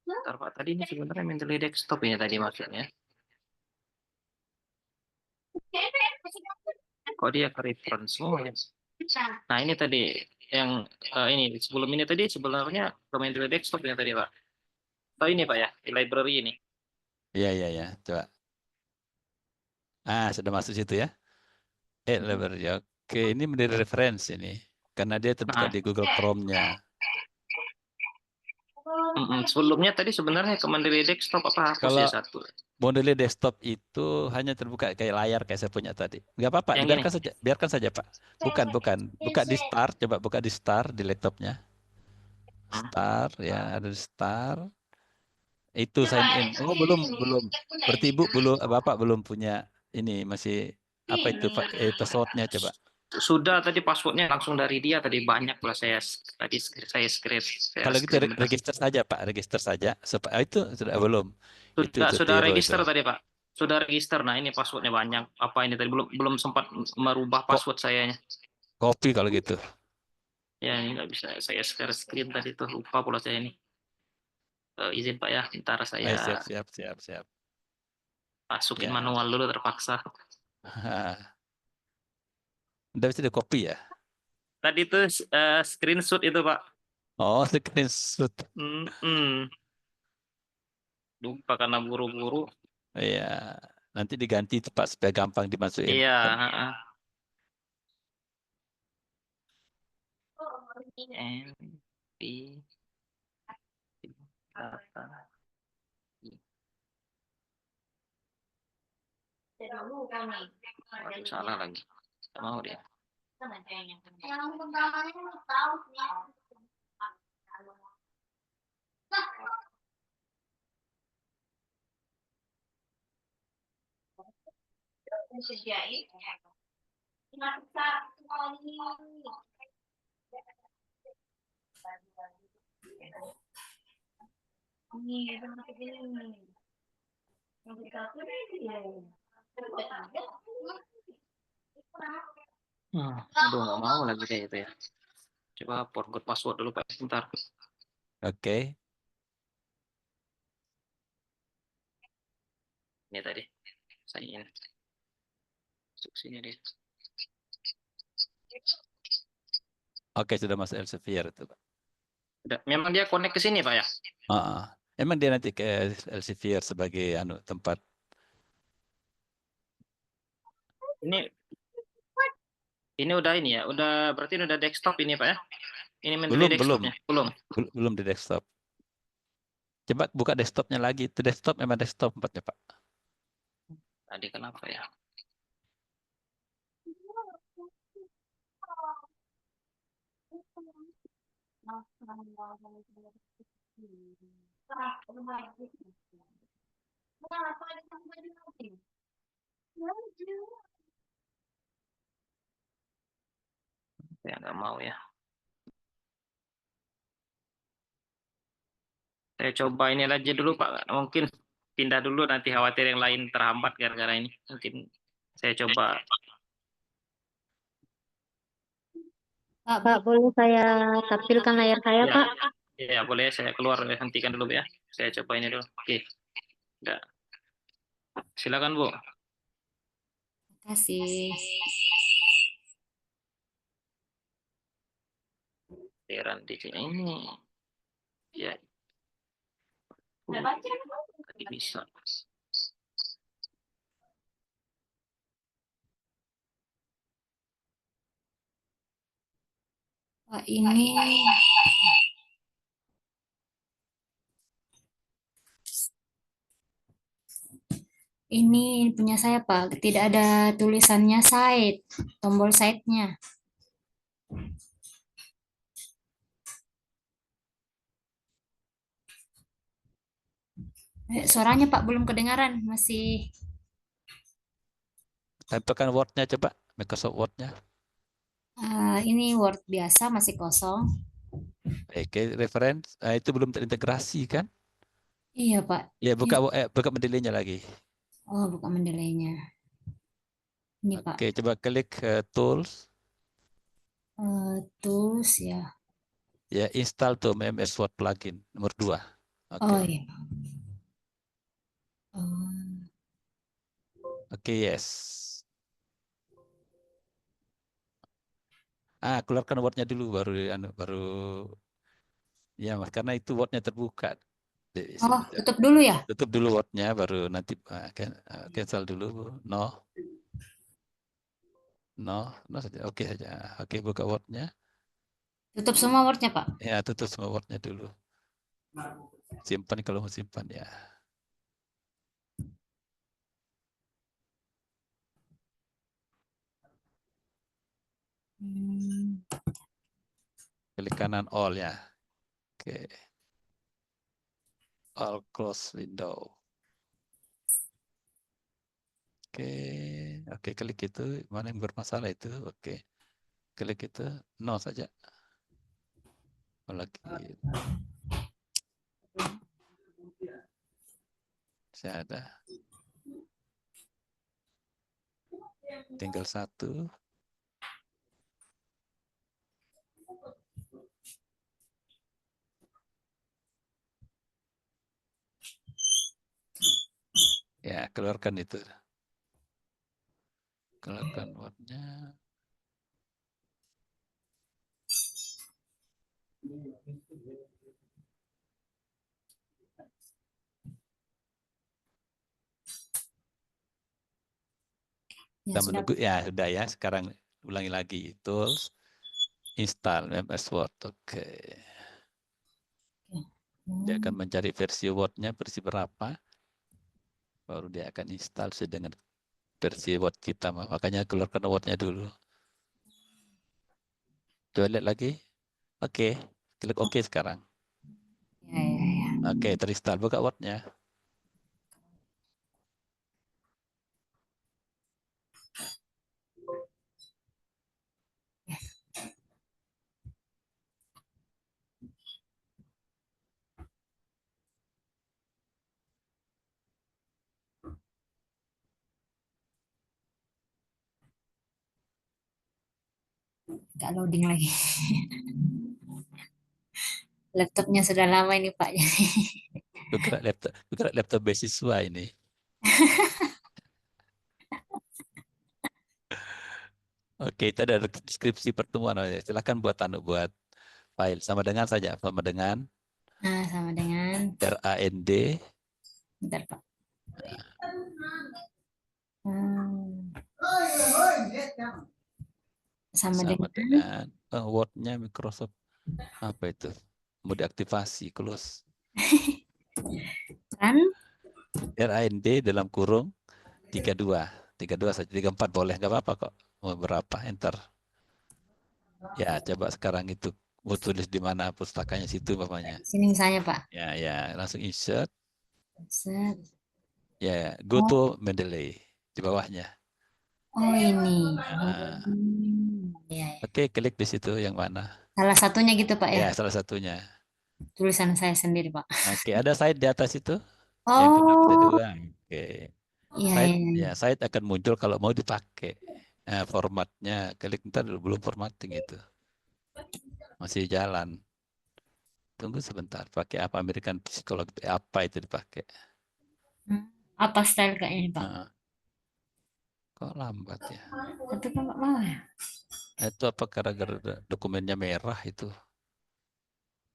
Bentar, Pak, tadi ini sebenarnya Mendeley desktop ini tadi maksudnya. Kok dia ke reference? Oh, ya. Nah, ini tadi yang ini sebelum ini tadi sebenarnya ke Mendeley desktop ya tadi, Pak. Oh, ini Pak ya, di library ini. Iya, iya, iya. Coba. Sudah masuk situ ya. Library. Oke, ini menjadi referensi ini. Karena dia terbuka Nah, di Google Chrome-nya. sebelumnya tadi sebenarnya ke Mendeley desktop apa hapus Kalau ya satu? Mendeley desktop itu hanya terbuka kayak layar kayak saya punya tadi. Nggak apa-apa, Yang ini. dibiarkan saja. Biarkan saja, Pak. Bukan, bukan. Buka di Start, coba buka di Start di laptopnya. Start, ya, ada di Start. Itu sign in. Oh, belum. Berarti Ibu belum, Bapak belum punya ini, masih apa itu password-nya coba. Sudah tadi passwordnya langsung dari dia tadi banyak lah saya Kalau gitu screen bentar. register saja, Pak, register saja. Itu sudah belum. Itu Sudah zero itu. register tadi Pak. Sudah register. Nah ini passwordnya banyak. Apa ini tadi belum sempat merubah Kok password saya. copy kalau gitu? Ya ini nggak bisa saya share screen tadi tuh lupa pula saya ini. Izin Pak ya, ntar saya Ayo, siap. masukin Ya. manual dulu terpaksa. Udah bisa di copy ya? Tadi tuh screenshot itu Pak. Oh, screenshot. Lupa karena buru-buru. Iya. Nanti diganti itu Pak supaya gampang dimasukin. Iya. Data. Waduh, salah lagi. Nggak mau dia. Aduh, nggak mau lagi deh itu ya. Coba forgot password dulu Pak, sebentar. Oke. Ini tadi. Saya ingin masuk sini deh. Oke, sudah masuk Elsevier itu, Pak. Memang dia connect ke sini Pak ya? Emang dia nanti ke Elsevier sebagai tempat. Ini udah ini ya, berarti udah desktop ini Pak ya? Ini Belum, desktopnya? belum di desktop. Coba buka desktopnya lagi. Itu desktop memang desktop tempatnya, Pak. Tadi kenapa ya? Ya nggak mau ya. Saya coba ini aja dulu Pak. Mungkin pindah dulu, nanti khawatir yang lain terhambat gara-gara ini. Mungkin saya coba. Pak, boleh saya tampilkan layar saya, Ya, Pak? ya boleh saya keluar, hentikan dulu ya. Saya coba ini dulu. Oke. Udah. Silakan Bu. Terima kasih. Teran di sini ini. Ya. Tadi bisa. Pak, ini punya saya, Pak. Tidak ada tulisannya site, tombol site-nya. Suaranya Pak belum kedengaran, masih. Tempelkan Word-nya coba, Microsoft Word-nya. Ini Word biasa masih kosong. Oke, reference. Itu belum terintegrasi kan? Iya Pak. Ya, buka mendelainya lagi. Oh, buka mendelainya. Ini Pak. Oke, coba klik Tools. Tools ya. Ya, install tuh MS Word plugin nomor 2. Oke. Oh iya. Oke, yes. Keluarkan Word-nya dulu baru ya, Mas, karena itu Word-nya terbuka. Oh, tutup dulu ya? Tutup dulu Word-nya baru nanti cancel dulu. No saja. Oke saja. Oke, buka Word-nya. Tutup semua Word-nya Pak? Ya, tutup semua Word-nya dulu. Simpan kalau mau simpan ya. Klik kanan all ya. Oke. All close window. Oke, klik itu. Mana yang bermasalah itu? Oke. Klik itu. No saja. Lagi. Saya ada. Tinggal satu. Ya, keluarkan itu. Keluarkan Word-nya. Kita menunggu ya, sudah ya. Sekarang ulangi lagi. Tools, install MS Word. Oke. Dia akan mencari versi Word-nya, versi berapa, baru dia akan install sesuai dengan versi Word kita. Makanya keluarkan Word-nya dulu. Coba lihat lagi. Oke, klik OK sekarang. Ya, ya, ya. Oke, terinstall. Buka Word-nya. Nggak loading lagi. Laptopnya sudah lama ini Pak. Buka laptop beasiswa ini. Oke, itu ada deskripsi pertemuan. Silakan buat buat file sama dengan saja, sama dengan Nah, sama dengan, RAND bentar Pak. Hmm, sama sama dengan dengan Word-nya Microsoft apa itu? Mau diaktifasi, close. kan RAND dalam kurung 32. 32 saja, 34 boleh, nggak apa-apa kok. Mau berapa, enter. Ya, coba sekarang itu mau tulis di mana pustakanya situ bapaknya. sini misalnya Pak. Ya, ya, langsung insert. Set. Ya, go Oh, to Mendeley di bawahnya. oh ini. Nah, Ya, ya. oke, klik di situ yang mana? Salah satunya gitu Pak ya. Ya, salah satunya. Tulisan saya sendiri Pak. Oke, ada site di atas itu yang Oh, kedua. Oke, iya, site iya, iya. ya site akan muncul kalau mau dipakai. Nah, formatnya klik ntar dulu, belum formatting itu. Masih jalan. Tunggu sebentar. Pakai apa American Psychology apa itu dipakai? Hmm, apa style kayaknya ini Pak? Nah, kok lambat ya? Tapi kok nggak mau ya? Itu apa gara-gara dokumennya merah itu?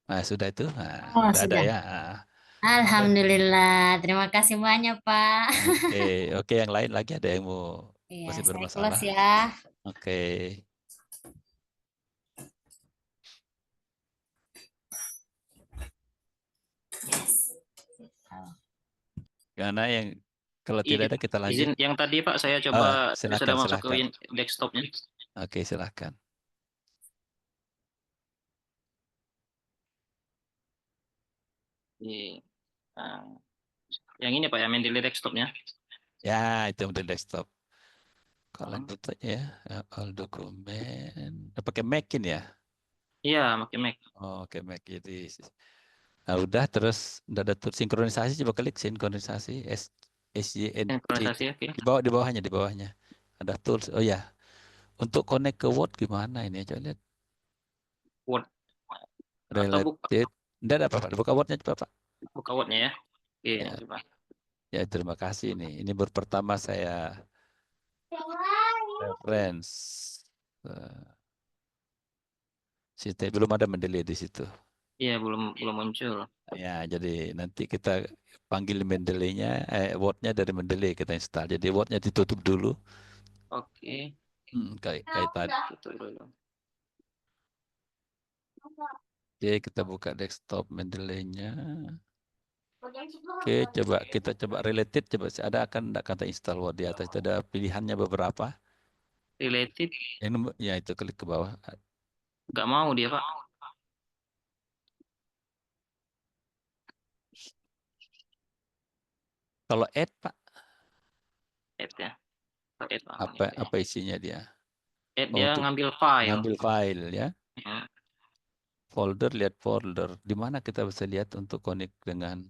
Nah, sudah itu. Nah, Oh, udah ada sudah. ya. Nah, oke, Alhamdulillah. Terima kasih banyak Pak. oke, oke. Yang lain lagi ada yang mau Iya, masih saya bermasalah? close ya. Oke. Karena yang kalau tidak ada kita lanjut. Izin yang tadi Pak, saya coba sudah Silakan, masuk ke silakan. desktopnya. Oke, silakan. Di, nah, yang ini Pak ya, main di desktopnya. Ya, itu model desktop. Kalau Hmm. lanjut aja ya, all dokumen. Pakai Mac ini ya? Iya, pakai Mac. Oh, oke, Mac. Jadi, nah, udah terus udah ada sinkronisasi, coba klik sinkronisasi SYNC Sinkronisasi, oke. di bawahnya ada tools. Oh ya, untuk connect ke Word gimana ini? Coba lihat Word atau buka related. Tidak ada apa-apa. Buka Wordnya coba Pak. buka Wordnya ya. Oke, Ya, coba. ya terima kasih ini. Ini baru pertama saya reference. Belum ada Mendeley di situ. Iya, belum belum muncul. Ya, jadi nanti kita panggil Mendeley-nya, Word-nya dari Mendeley kita install. Jadi Word-nya ditutup dulu. Oke, Kayak tadi. itu dulu. Oke, kita buka desktop Mendeley-nya. Oke, coba kita coba related. Coba ada akan enggak kata install Word di atas. Itu ada pilihannya beberapa. Related Ya itu klik ke bawah. nggak mau dia Pak. Kalau add Pak, Add ya. Add Pak. apa isinya dia? Add Oh, dia untuk ngambil file. ngambil file ya. Ya. Folder, lihat folder. Di mana kita bisa lihat untuk connect dengan.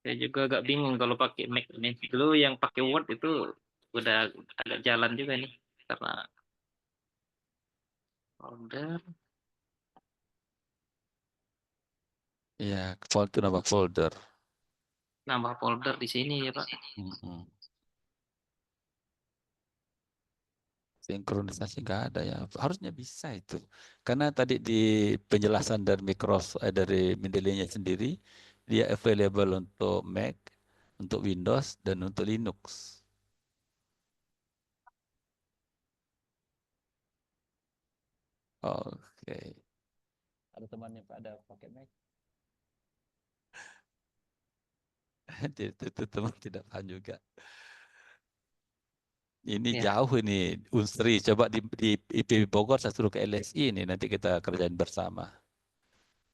Saya juga agak bingung kalau pakai Mac ini. Dulu yang pakai Word itu udah agak jalan juga nih karena folder Ya, folder nama folder. nambah folder di sini ya Pak. Mm-mm. Sinkronisasi nggak ada ya. Harusnya bisa itu. Karena tadi di penjelasan dari Microsoft, dari Mendeley-nya sendiri, dia available untuk Mac, untuk Windows, dan untuk Linux. Oke. Ada temannya Pak ada pakai Mac? Itu teman tidak paham juga. Ini Ya, jauh ini Unsri. Coba di IPB Bogor saya suruh ke LSI ini. Nanti kita kerjain bersama.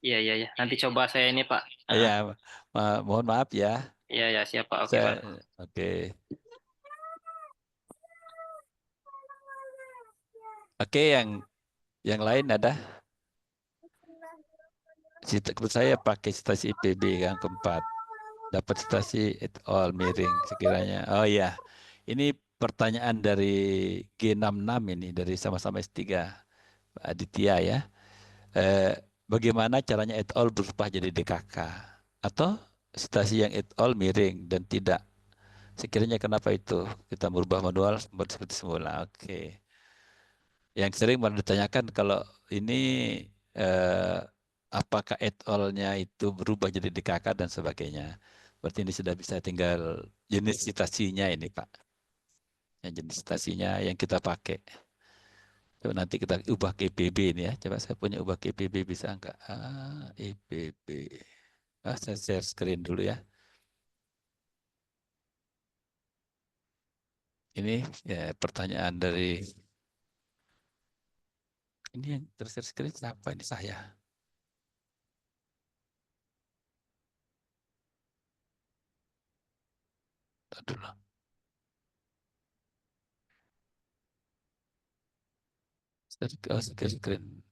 iya, iya, iya. Nanti coba saya ini, Pak. Ya, Ah, mohon maaf ya. iya, ya, siap, Pak. Oke, Saya Pak. oke. Oke, yang lain ada? Menurut saya pakai citasi IPB yang keempat. Dapat citasi et al miring sekiranya. Oh iya. Ini pertanyaan dari G66 ini dari sama-sama S3 Pak Aditya ya. Eh, Bagaimana caranya et al berubah jadi DKK? Atau citasi yang et al miring dan tidak? Sekiranya kenapa itu? Kita merubah manual seperti semula. Oke. Yang sering malah ditanyakan kalau ini eh, apakah et al-nya itu berubah jadi DKK dan sebagainya. Berarti ini sudah bisa tinggal jenis citasinya ini Pak. Yang jenis citasinya yang kita pakai. Coba nanti kita ubah ke EPB ini ya. Coba saya punya ubah ke EPB bisa enggak? EPB. Saya share screen dulu ya. Ini ya pertanyaan dari ini yang ter-share screen siapa ini saya. Aduh, share screen.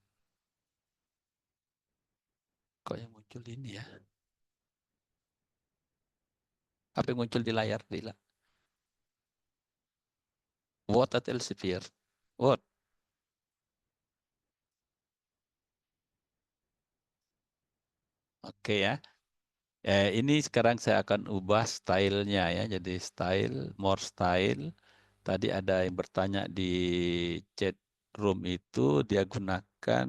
Kok yang muncul ini ya? Apa yang muncul di layar? What at Elsevier? What? Oke ya. Ini sekarang saya akan ubah stylenya ya. Jadi style, more style. Tadi ada yang bertanya di chat room itu dia gunakan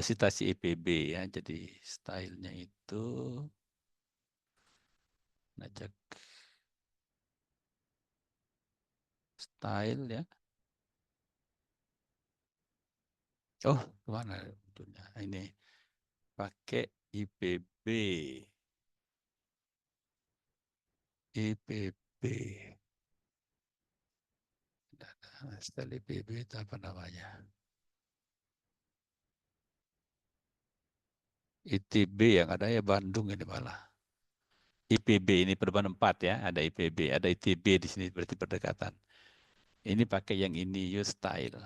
citasi IPB ya. Jadi stylenya itu ngajak style ya. Oh, kemana betulnya? Ini pakai IPB. IPB. Style IPB itu apa namanya? ITB yang ada ya Bandung ini malah. IPB ini perubahan 4 ya, ada IPB, ada ITB di sini berarti berdekatan. Ini pakai yang ini use style.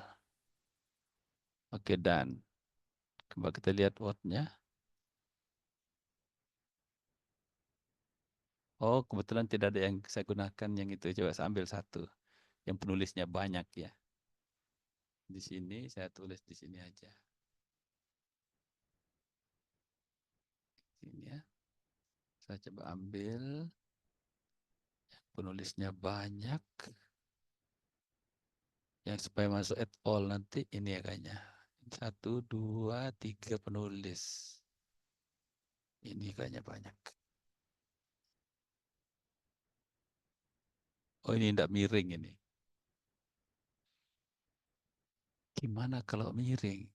Oke dan coba kita lihat wordnya. Oh kebetulan tidak ada yang saya gunakan yang itu. Coba saya ambil satu. Yang penulisnya banyak ya. Di sini saya tulis di sini aja. Ini ya. Saya coba ambil. Penulisnya banyak. Yang supaya masuk at all nanti ini ya kayaknya. 1, 2, 3 penulis. Ini kayaknya banyak. Oh ini tidak miring ini. Gimana kalau miring?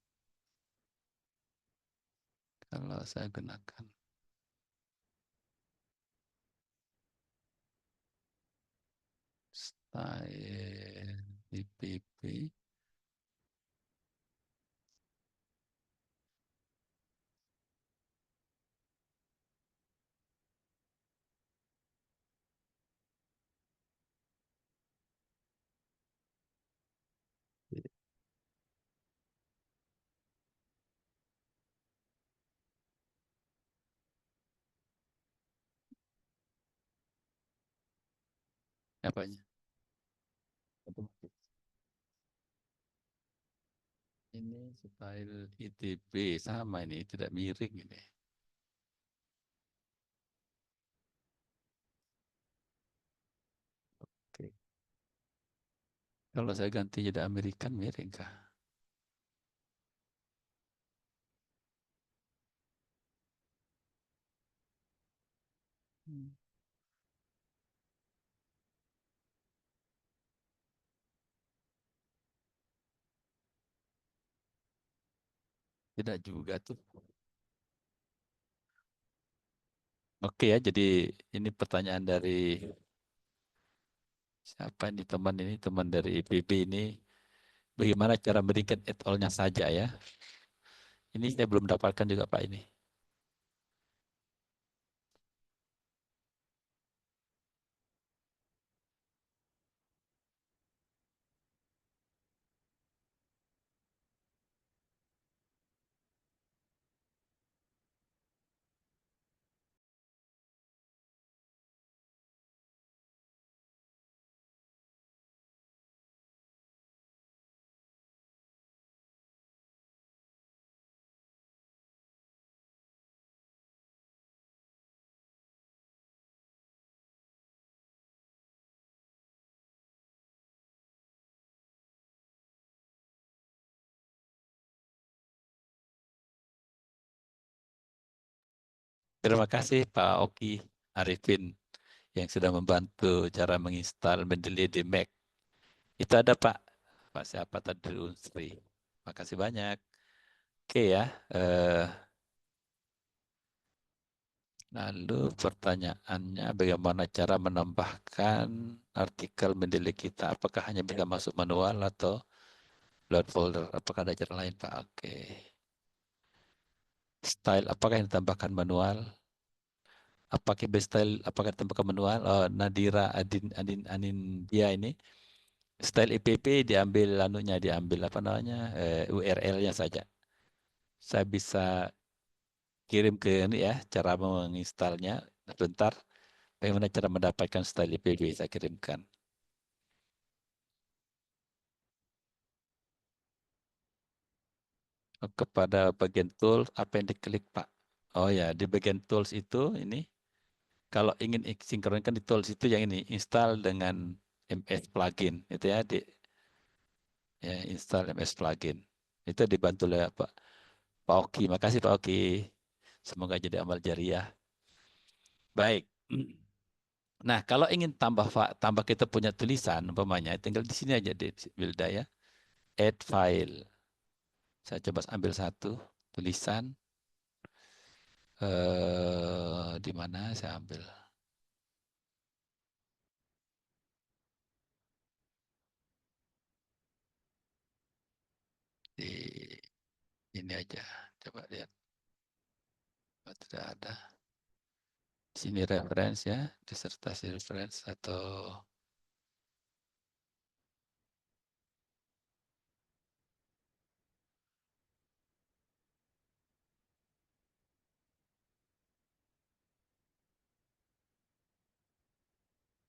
Kalau saya gunakan style IPB. Apanya? Otomatis. Ini style ITB sama ini, tidak miring ini. Oke. Kalau saya ganti jadi American miring kah? Hmm, Tidak juga tuh. Oke ya, jadi ini pertanyaan dari siapa ini teman dari IPB ini. Bagaimana cara memberikan add all-nya saja ya. Ini saya belum dapatkan juga Pak ini. Terima kasih Pak Oki Arifin yang sudah membantu cara menginstal Mendeley di Mac. Itu ada Pak. Pak siapa tadi dari Unsri. Makasih banyak. Oke ya. Lalu pertanyaannya bagaimana cara menambahkan artikel Mendeley kita? Apakah hanya bisa masuk manual atau load folder? Apakah ada cara lain Pak? Oke. Style apakah yang ditambahkan manual? Apakah style apakah ditambahkan manual? Oh, Nadira Anin dia ini style IPP diambil diambil apa namanya URL-nya saja. Saya bisa kirim ke ini ya cara menginstalnya. Sebentar. Bagaimana cara mendapatkan style IPB saya kirimkan. Kepada bagian tools apa yang diklik Pak? Oh ya di bagian tools itu ini kalau ingin sinkronkan di tools itu yang ini install dengan MS plugin itu ya ya install MS plugin itu dibantu oleh Pak Oki. Makasih Pak Oki. Semoga jadi amal jariah. Baik. Nah, kalau ingin tambah kita punya tulisan umpamanya tinggal di sini aja di Wilda ya. Add file. Saya coba ambil satu tulisan di mana saya ambil di ini aja. Coba lihat. Oh, tidak ada. Sini reference ya, disertasi reference atau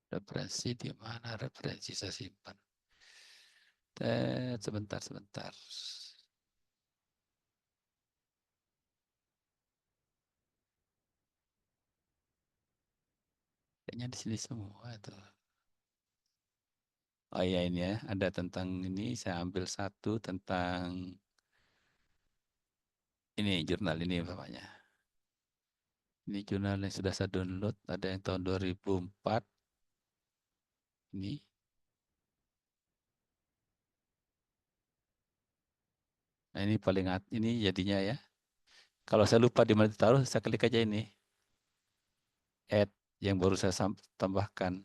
referensi di mana referensi saya simpan. Sebentar. Kayaknya di sini semua itu. Oh iya ini ya, ada tentang ini saya ambil satu tentang ini jurnal ini bapaknya. Ini jurnal yang sudah saya download, ada yang tahun 2004. Ini. Nah, ini paling ini jadinya ya. Kalau saya lupa di mana ditaruh, saya klik aja ini. Add yang baru saya tambahkan.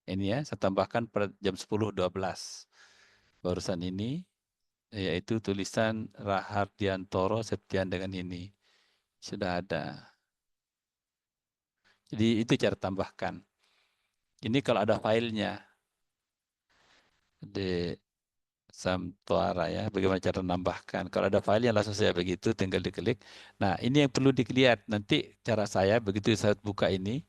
Ini ya, saya tambahkan pada jam 10.12. Barusan ini, yaitu tulisan Rahardiantoro Septian dengan ini. Sudah ada. Jadi itu cara tambahkan. Ini kalau ada filenya. Di Samtuara ya, bagaimana cara menambahkan. Kalau ada file yang langsung saya begitu, tinggal diklik. Nah, ini yang perlu dilihat. Nanti cara saya, begitu saya buka ini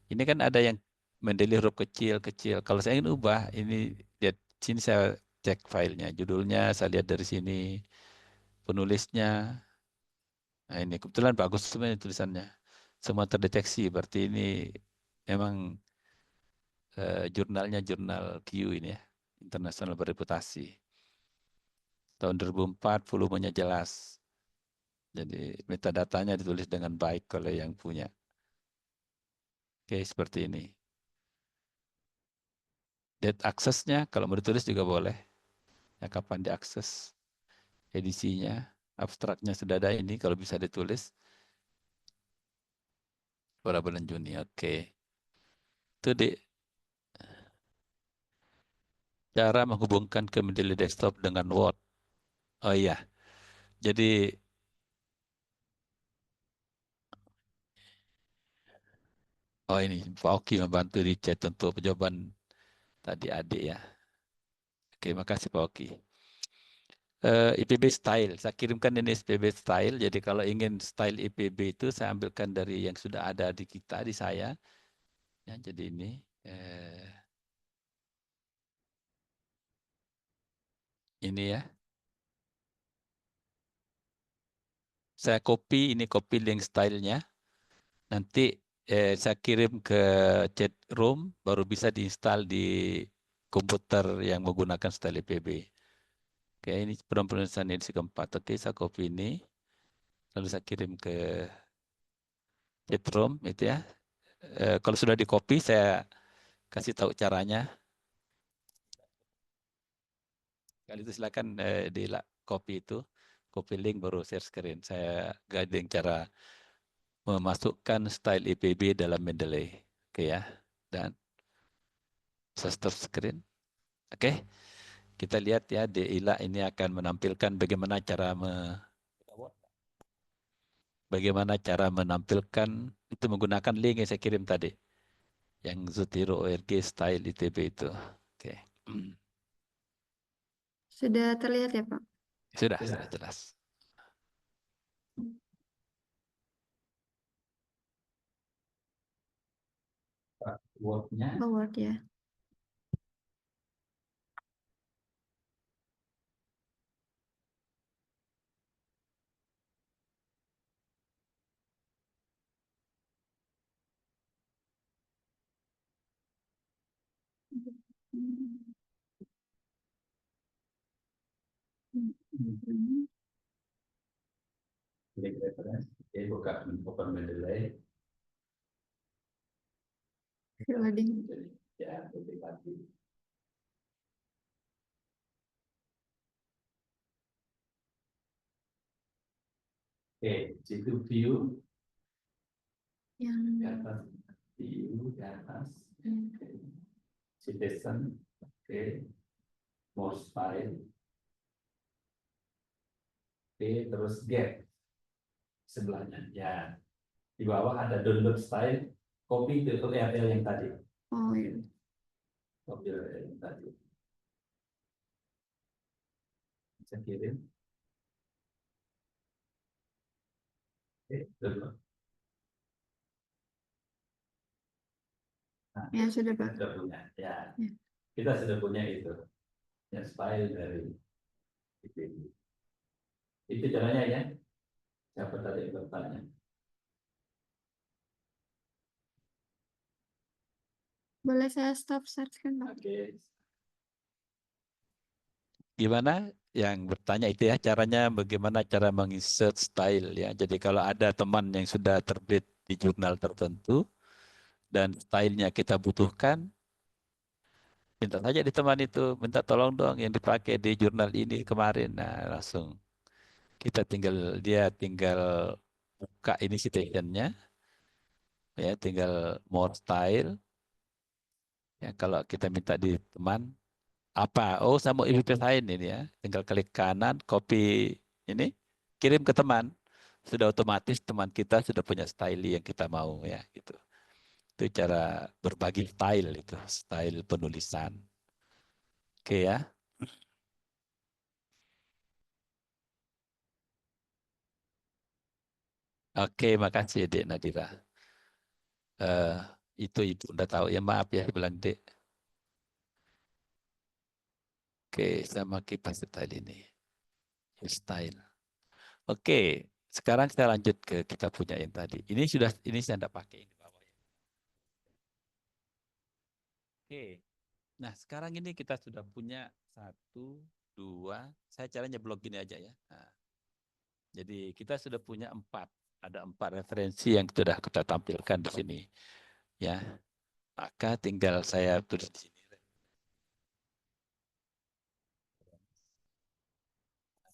kan ada yang Mendeley huruf kecil. Kalau saya ingin ubah, ini lihat sini saya cek filenya, judulnya saya lihat dari sini, penulisnya. Nah ini kebetulan bagus sebenarnya tulisannya. Semua terdeteksi, berarti ini memang jurnalnya jurnal Q ini ya, internasional bereputasi. Tahun 2004 volumenya jelas. Jadi metadatanya ditulis dengan baik oleh yang punya. Oke, seperti ini. Date aksesnya kalau mau ditulis juga boleh. Ya, kapan diakses. Edisinya, abstraknya sudah ada ini kalau bisa ditulis. pada bulan Juni. Oke. Itu cara menghubungkan ke Mendeley Desktop dengan Word. Oh iya. Jadi ini Pak Oki membantu di chat untuk jawaban tadi adik ya. Oke, makasih Pak Oki. IPB style, saya kirimkan ini IPB style. Jadi kalau ingin style IPB itu saya ambilkan dari yang sudah ada di kita, di saya. Ya, jadi ini ya. Saya copy, ini copy link stylenya. Nanti saya kirim ke chat room, baru bisa diinstal di komputer yang menggunakan style IPB. Oke, ini penulisan edisi keempat. Oke, saya copy ini. Lalu saya kirim ke chat room, itu ya. Kalau sudah di copy, saya kasih tahu caranya. Kali itu silakan di copy itu, copy link baru share screen. Saya guiding cara memasukkan style IPB dalam Mendeley. Oke ya. Dan saya stop screen. Oke. Kita lihat ya, Ila ini akan menampilkan bagaimana cara menampilkan itu menggunakan link yang saya kirim tadi. Yang Zotero ORG style ITB itu. Oke. Sudah terlihat ya, Pak? Sudah jelas. Word-nya. Oh, Word ya. Link reference. Oke, buka open Mendeley. Loading. Ya, lebih lagi. Oke, situ view. Yang Di atas view, di atas. Oke. Citizen. Oke. More style. Oke, terus get. Sebelahnya. Ya. Di bawah ada download style. Copy ke URL yang tadi. Oh iya. Copy URL yang tadi. Bisa kirim. Oke, download. Nah, Ya sudah, Pak. sudah punya. Ya. Ya. Kita sudah punya itu. Ya, style dari IPB. Itu caranya ya. Siapa tadi yang bertanya? Boleh saya stop search kan, Pak? Oke. Gimana yang bertanya itu ya, caranya bagaimana cara menginsert style ya. Jadi kalau ada teman yang sudah terbit di jurnal tertentu dan stylenya kita butuhkan, minta saja di teman itu, minta tolong dong yang dipakai di jurnal ini kemarin. Nah, langsung dia tinggal buka ini citationnya, ya tinggal more style. Ya, kalau kita minta di teman, apa? Oh, saya mau IPB lain ini ya. Tinggal klik kanan, copy ini, kirim ke teman. Sudah otomatis teman kita sudah punya style yang kita mau ya gitu. Itu cara berbagi style itu, style penulisan. Oke ya. Oke, makasih Dek Nadira. Itu Ibu udah tahu ya, maaf ya bilang Dek. Oke, sama kipas style ini. Style. Oke, sekarang kita lanjut ke kita punya yang tadi. Ini saya tidak pakai ini bawah. Oke, nah sekarang ini kita sudah punya 1, 2. Saya caranya blok gini aja ya. Nah, jadi kita sudah punya 4. Ada 4 referensi yang sudah kita tampilkan di sini. Ya, maka tinggal saya tulis di sini.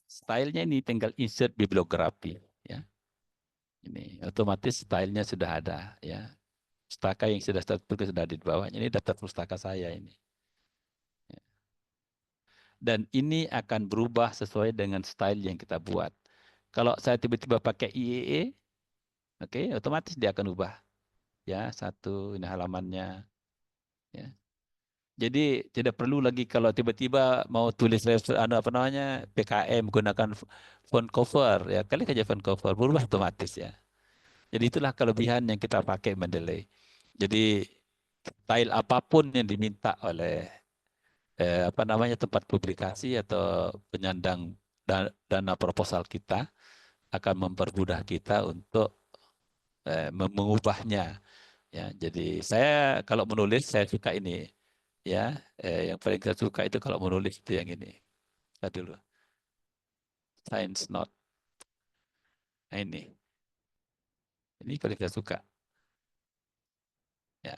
Stylenya ini tinggal insert bibliografi. Ya. Ini otomatis stylenya sudah ada ya. Pustaka yang sudah tertulis sudah di bawahnya. Ini daftar pustaka saya ini. Dan ini akan berubah sesuai dengan style yang kita buat. Kalau saya tiba-tiba pakai IEE, oke, otomatis dia akan ubah. Ya, satu ini halamannya. Ya. Jadi tidak perlu lagi kalau tiba-tiba mau tulis apa namanya PKM menggunakan font cover ya, klik aja font cover berubah otomatis ya. Jadi itulah kelebihan yang kita pakai Mendeley. Jadi style apapun yang diminta oleh apa namanya tempat publikasi atau penyandang dana proposal kita akan mempermudah kita untuk mengubahnya ya. Jadi saya kalau menulis saya suka ini ya, yang paling saya suka itu kalau menulis itu yang ini. Tadi dulu science note. Nah, ini paling saya suka ya,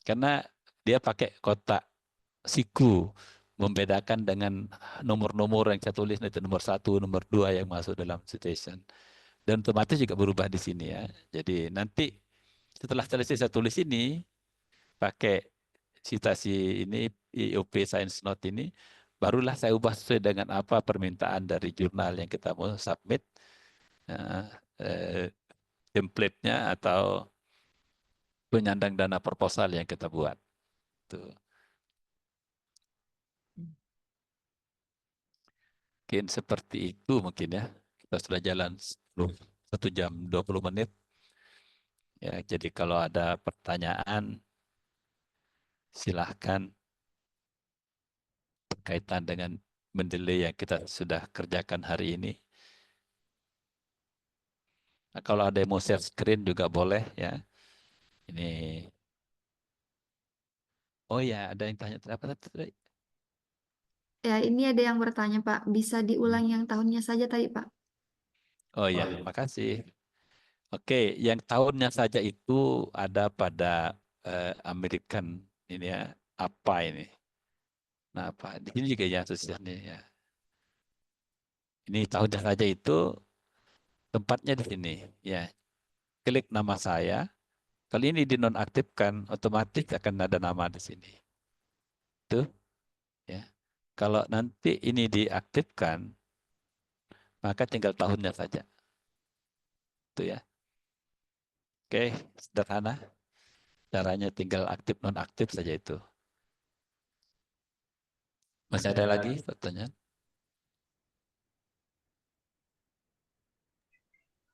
karena dia pakai kotak siku membedakan dengan nomor-nomor yang saya tulis itu nomor 1, nomor 2 yang masuk dalam citation. Dan otomatis juga berubah di sini ya. Jadi nanti setelah selesai saya tulis ini pakai citasi ini IOP Science Note ini, barulah saya ubah sesuai dengan apa permintaan dari jurnal yang kita mau submit, eh, template-nya atau penyandang dana proposal yang kita buat. Tuh. Mungkin seperti itu mungkin ya. Kita sudah jalan 1 jam 20 menit. Ya, jadi kalau ada pertanyaan silahkan berkaitan dengan Mendeley yang kita sudah kerjakan hari ini. Nah, kalau ada yang mau share screen juga boleh ya. Ini, oh ya, ada yang tanya apa tadi? Ya, ini ada yang bertanya, Pak. Bisa diulang yang tahunnya saja tadi, Pak? Oh ya, makasih. Oke, yang tahunnya saja itu ada pada American ini ya, apa ini? Nah, apa? Di sini juga ya susahnya ya. Ini tahunnya saja itu tempatnya di sini ya. Klik nama saya. Kali ini dinonaktifkan, otomatis akan ada nama di sini. Tuh, ya. Kalau nanti ini diaktifkan, maka tinggal tahunnya saja. Itu ya. Oke, sederhana. Caranya tinggal aktif nonaktif saja itu. Masih ada lagi pertanyaan?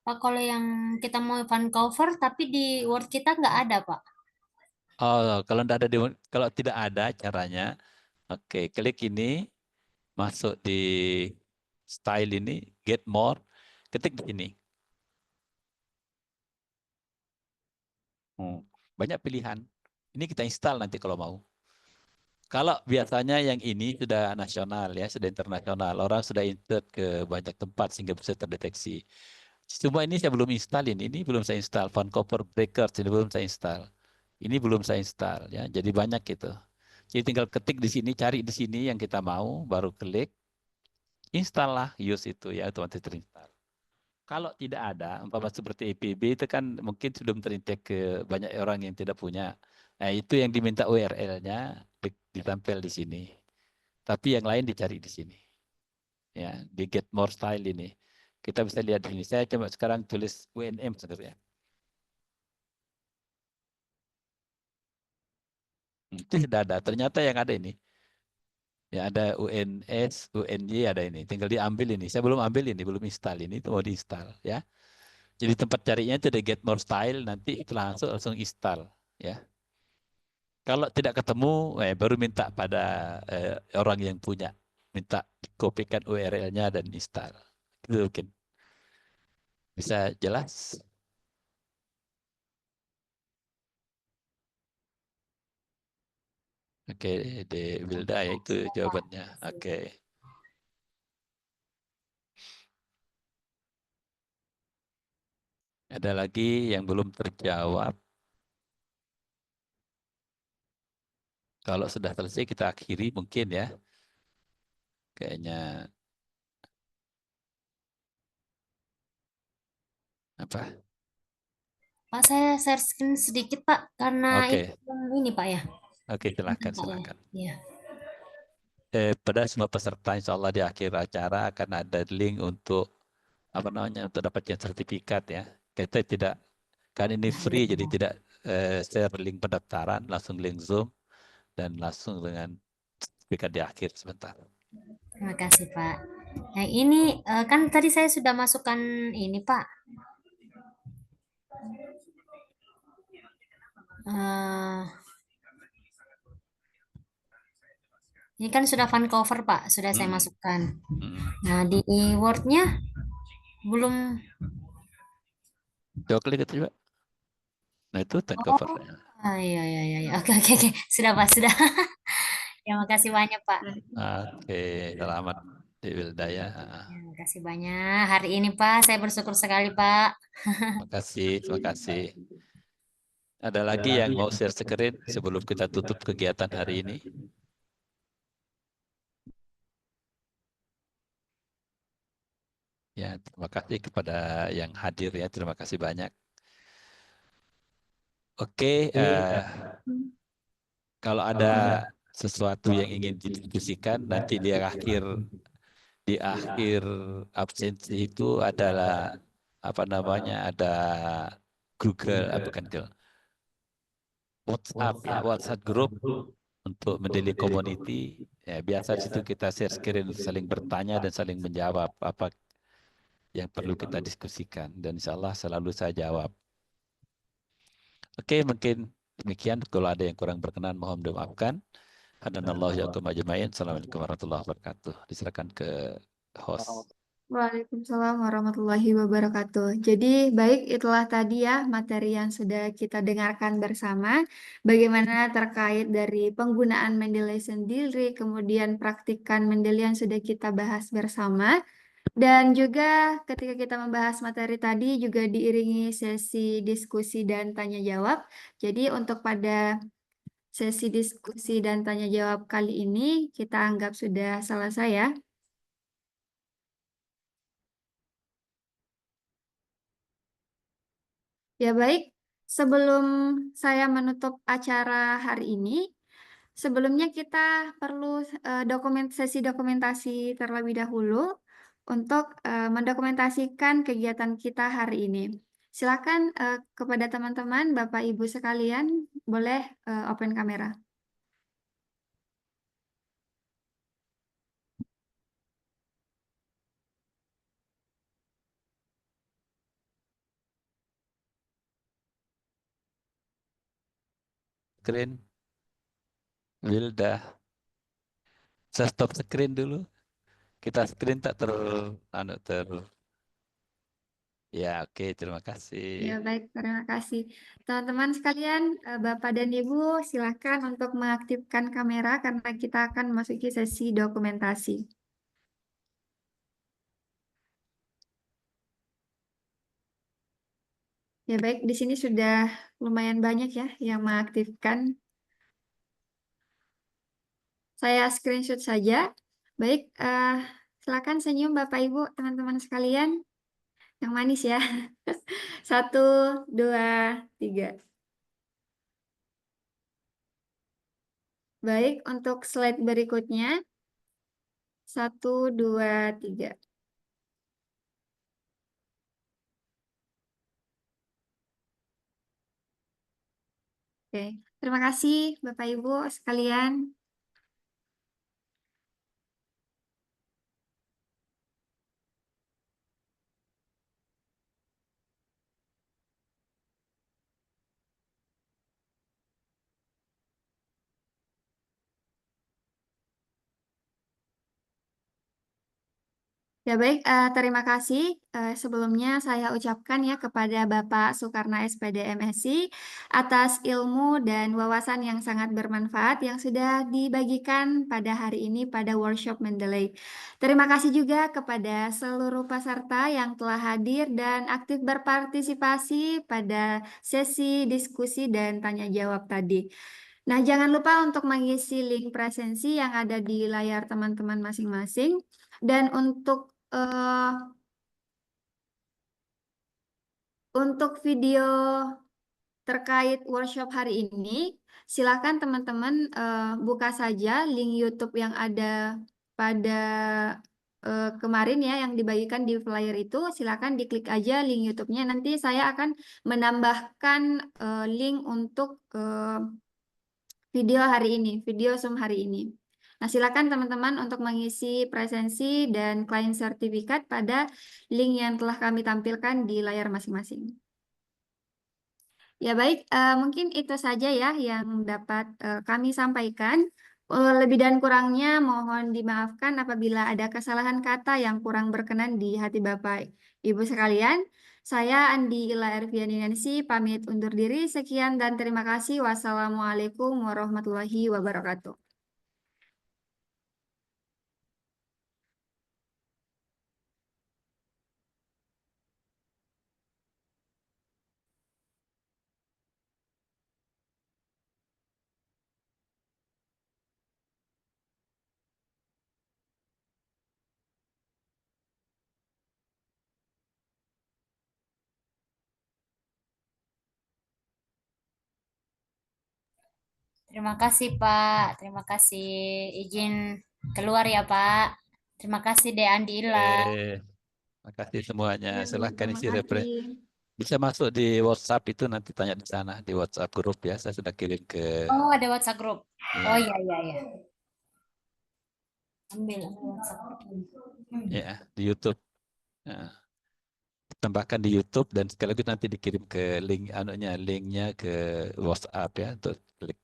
Pak, kalau yang kita mau fun cover tapi di Word kita nggak ada, Pak. Oh, kalau tidak ada kalau tidak ada caranya, oke, klik ini, masuk di style ini, get more, ketik di sini. Banyak pilihan. Ini kita install nanti kalau mau. Kalau biasanya yang ini sudah nasional ya, sudah internasional, orang sudah insert ke banyak tempat sehingga bisa terdeteksi. Cuma ini saya belum install ini belum saya install. Vancouver Breakers ini belum saya install. Ini belum saya install ya. Jadi banyak gitu. Jadi tinggal ketik di sini, cari di sini yang kita mau, baru klik, install lah, use itu ya, otomatis terinstall. Kalau tidak ada, umpama seperti EPB itu kan mungkin sudah terintek ke banyak orang yang tidak punya. Nah, itu yang diminta URL-nya ditampil di sini. Tapi yang lain dicari di sini. Ya, di Get More Style ini. Kita bisa lihat di sini. Saya coba sekarang tulis UNM sebenarnya. Itu sudah ada. Ternyata yang ada ini. Ya ada UNS, UNY ada ini. Tinggal diambil ini. Saya belum ambil ini, belum install ini. Itu mau diinstal ya. Jadi tempat carinya itu di Get More Style. Nanti itu langsung install ya. Kalau tidak ketemu, baru minta pada orang yang punya. Minta kopikan URL-nya dan install. Itu mungkin. Bisa jelas? Oke, di Wilda ya itu jawabannya. Oke. Ada lagi yang belum terjawab. Kalau sudah selesai kita akhiri mungkin ya. Kayaknya apa? Pak, saya share screen sedikit, Pak, karena Oke, ini, Pak, ya. oke, silakan, Pak, ya. silakan. Iya. Pada semua peserta, insya Allah di akhir acara akan ada link untuk apa namanya untuk dapatkan sertifikat ya. Kita tidak, kan ini free, jadi tidak share link pendaftaran, langsung link Zoom dan langsung dengan sertifikat di akhir sebentar. Terima kasih, Pak. Nah, ini kan tadi saya sudah masukkan ini, Pak. Eh, ini kan sudah fun cover, Pak. Sudah saya masukkan. Nah, di Word-nya belum. Coba klik itu juga. Nah itu ten Oh, cover. iya, iya, iya, iya. Oke, oke, oke. Sudah, Pak, sudah. Terima kasih banyak, Pak. Oke, selamat di Wildaya. Terima kasih banyak. Hari ini, Pak, saya bersyukur sekali, Pak. Terima kasih, terima kasih. Ada lagi yang mau share screen sebelum kita tutup kegiatan hari ini? Ya, terima kasih kepada yang hadir ya. Terima kasih banyak. Oke, kalau ada sesuatu yang ingin didiskusikan nanti di akhir absensi itu adalah apa namanya ada Google, bukan Google, WhatsApp ya, WhatsApp group untuk Mendeley Community. Ya, biasa di situ kita share screen saling bertanya dan saling menjawab apa yang perlu kita diskusikan dan insya Allah selalu saya jawab. Oke, mungkin demikian. Kalau ada yang kurang berkenan mohon dimaafkan. Hadanallahu yakum ajmain. Assalamualaikum warahmatullahi wabarakatuh. Diserahkan ke host. Waalaikumsalam warahmatullahi wabarakatuh. Jadi baik itulah tadi ya materi yang sudah kita dengarkan bersama. Bagaimana terkait dari penggunaan Mendeley sendiri, kemudian praktikan Mendeley yang sudah kita bahas bersama. Dan juga ketika kita membahas materi tadi juga diiringi sesi diskusi dan tanya jawab. Jadi untuk pada sesi diskusi dan tanya jawab kali ini kita anggap sudah selesai ya. Ya baik, sebelum saya menutup acara hari ini, sebelumnya kita perlu sesi dokumentasi terlebih dahulu untuk mendokumentasikan kegiatan kita hari ini. Silakan kepada teman-teman, Bapak Ibu sekalian, boleh open kamera. Screen. Wilda. Saya stop screen dulu. Kita screen tak Ya, oke, terima kasih. Ya baik, terima kasih. Teman-teman sekalian, Bapak dan Ibu, silakan untuk mengaktifkan kamera karena kita akan memasuki sesi dokumentasi. Ya baik, di sini sudah lumayan banyak ya yang mengaktifkan. Saya screenshot saja. Baik, silakan senyum Bapak Ibu, teman-teman sekalian. Yang manis ya. 1, 2, 3. Baik, untuk slide berikutnya. 1, 2, 3. Oke, terima kasih Bapak Ibu sekalian. Ya baik, terima kasih. Sebelumnya saya ucapkan ya kepada Bapak Soekarna SPD MSI atas ilmu dan wawasan yang sangat bermanfaat yang sudah dibagikan pada hari ini pada workshop Mendeley. Terima kasih juga kepada seluruh peserta yang telah hadir dan aktif berpartisipasi pada sesi diskusi dan tanya jawab tadi. Nah, jangan lupa untuk mengisi link presensi yang ada di layar teman-teman masing-masing. Dan untuk video terkait workshop hari ini, silakan teman-teman buka saja link YouTube yang ada pada kemarin ya, yang dibagikan di flyer itu. Silakan diklik aja link YouTube-nya. Nanti saya akan menambahkan link untuk video hari ini, video Zoom hari ini. Nah, silakan teman-teman untuk mengisi presensi dan klien sertifikat pada link yang telah kami tampilkan di layar masing-masing. Ya baik, mungkin itu saja ya yang dapat kami sampaikan. Lebih dan kurangnya mohon dimaafkan apabila ada kesalahan kata yang kurang berkenan di hati Bapak Ibu sekalian. Saya Andi Ila Erviani Nancy pamit undur diri. Sekian dan terima kasih. Wassalamualaikum warahmatullahi wabarakatuh. Terima kasih Pak. Terima kasih. Izin keluar ya Pak. Terima kasih Dek Andi Ila. Makasih semuanya. Ya, Silahkan terima isi kasih. referensi. Bisa masuk di WhatsApp itu, nanti tanya di sana, di WhatsApp grup ya. Saya sudah kirim ke Oh, ada WhatsApp grup. ya, Oh iya iya iya. Ambil WhatsApp grup. ya, di YouTube. Nah, tambahkan di YouTube dan sekaligus nanti dikirim ke link linknya ke WhatsApp ya untuk klik.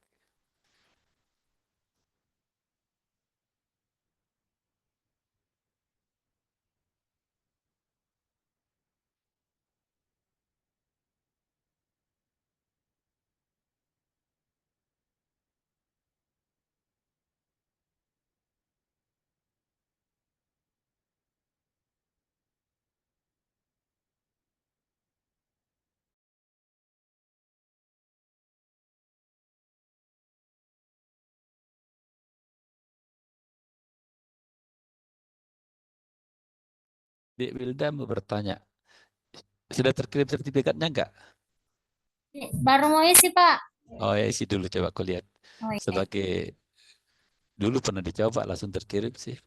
Di Wilda mau bertanya, sudah terkirim sertifikatnya enggak? Baru mau isi Pak. Oh ya, isi dulu, coba aku lihat. Oh iya. Sebagai dulu pernah dicoba langsung terkirim sih.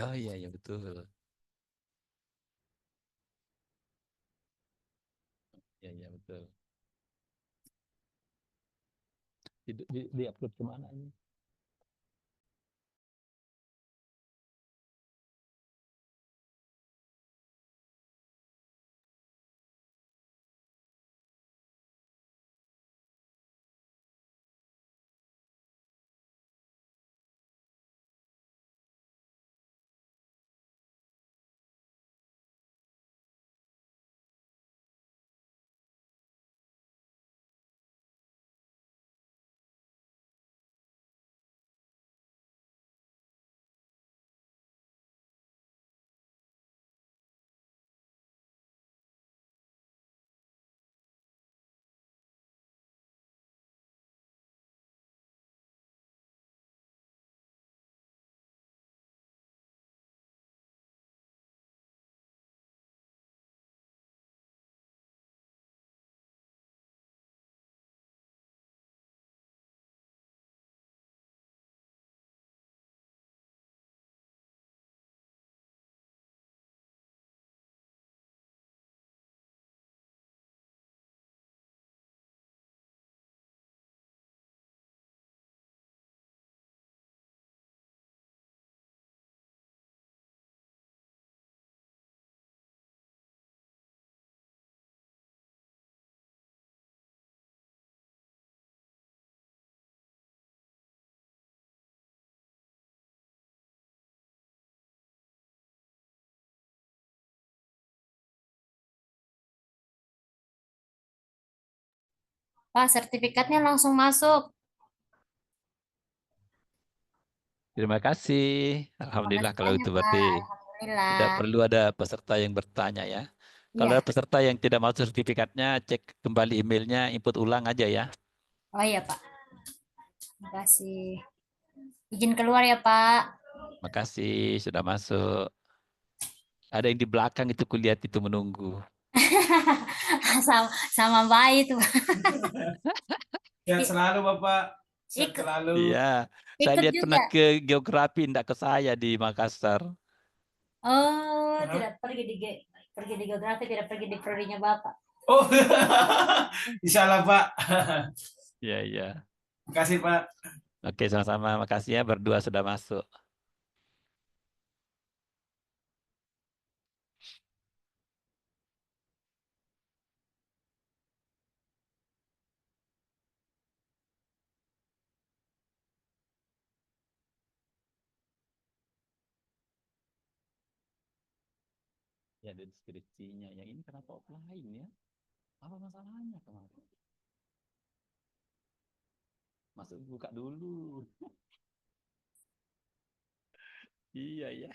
Oh iya, ya betul. Iya, iya betul. Di upload kemana ini? Pak, sertifikatnya langsung masuk. Terima kasih. Terima Alhamdulillah kasih kalau banyak itu Pak. berarti tidak Alhamdulillah. perlu ada peserta yang bertanya ya. Kalau Iya. ada peserta yang tidak mau sertifikatnya, cek kembali emailnya, input ulang aja ya. Oh iya Pak. Terima kasih. Izin keluar ya Pak. Makasih sudah masuk. Ada yang di belakang itu kulihat itu menunggu. Sama, sama baik tuh. Sehat selalu Bapak. Sehat Ikut, selalu. Iya, saya ikut lihat pernah juga. ke geografi, enggak ke saya di Makassar. Oh, Kenapa? tidak pergi di pergi di geografi, tidak pergi di prodinya Bapak. Oh, insya Allah Pak. Iya, iya. Terima kasih Pak. Oke, sama-sama. Makasih ya, berdua sudah masuk. Ya, ada deskripsinya. Yang ini kenapa offline ya? Apa masalahnya kemarin? Masuk buka dulu. Iya, ya.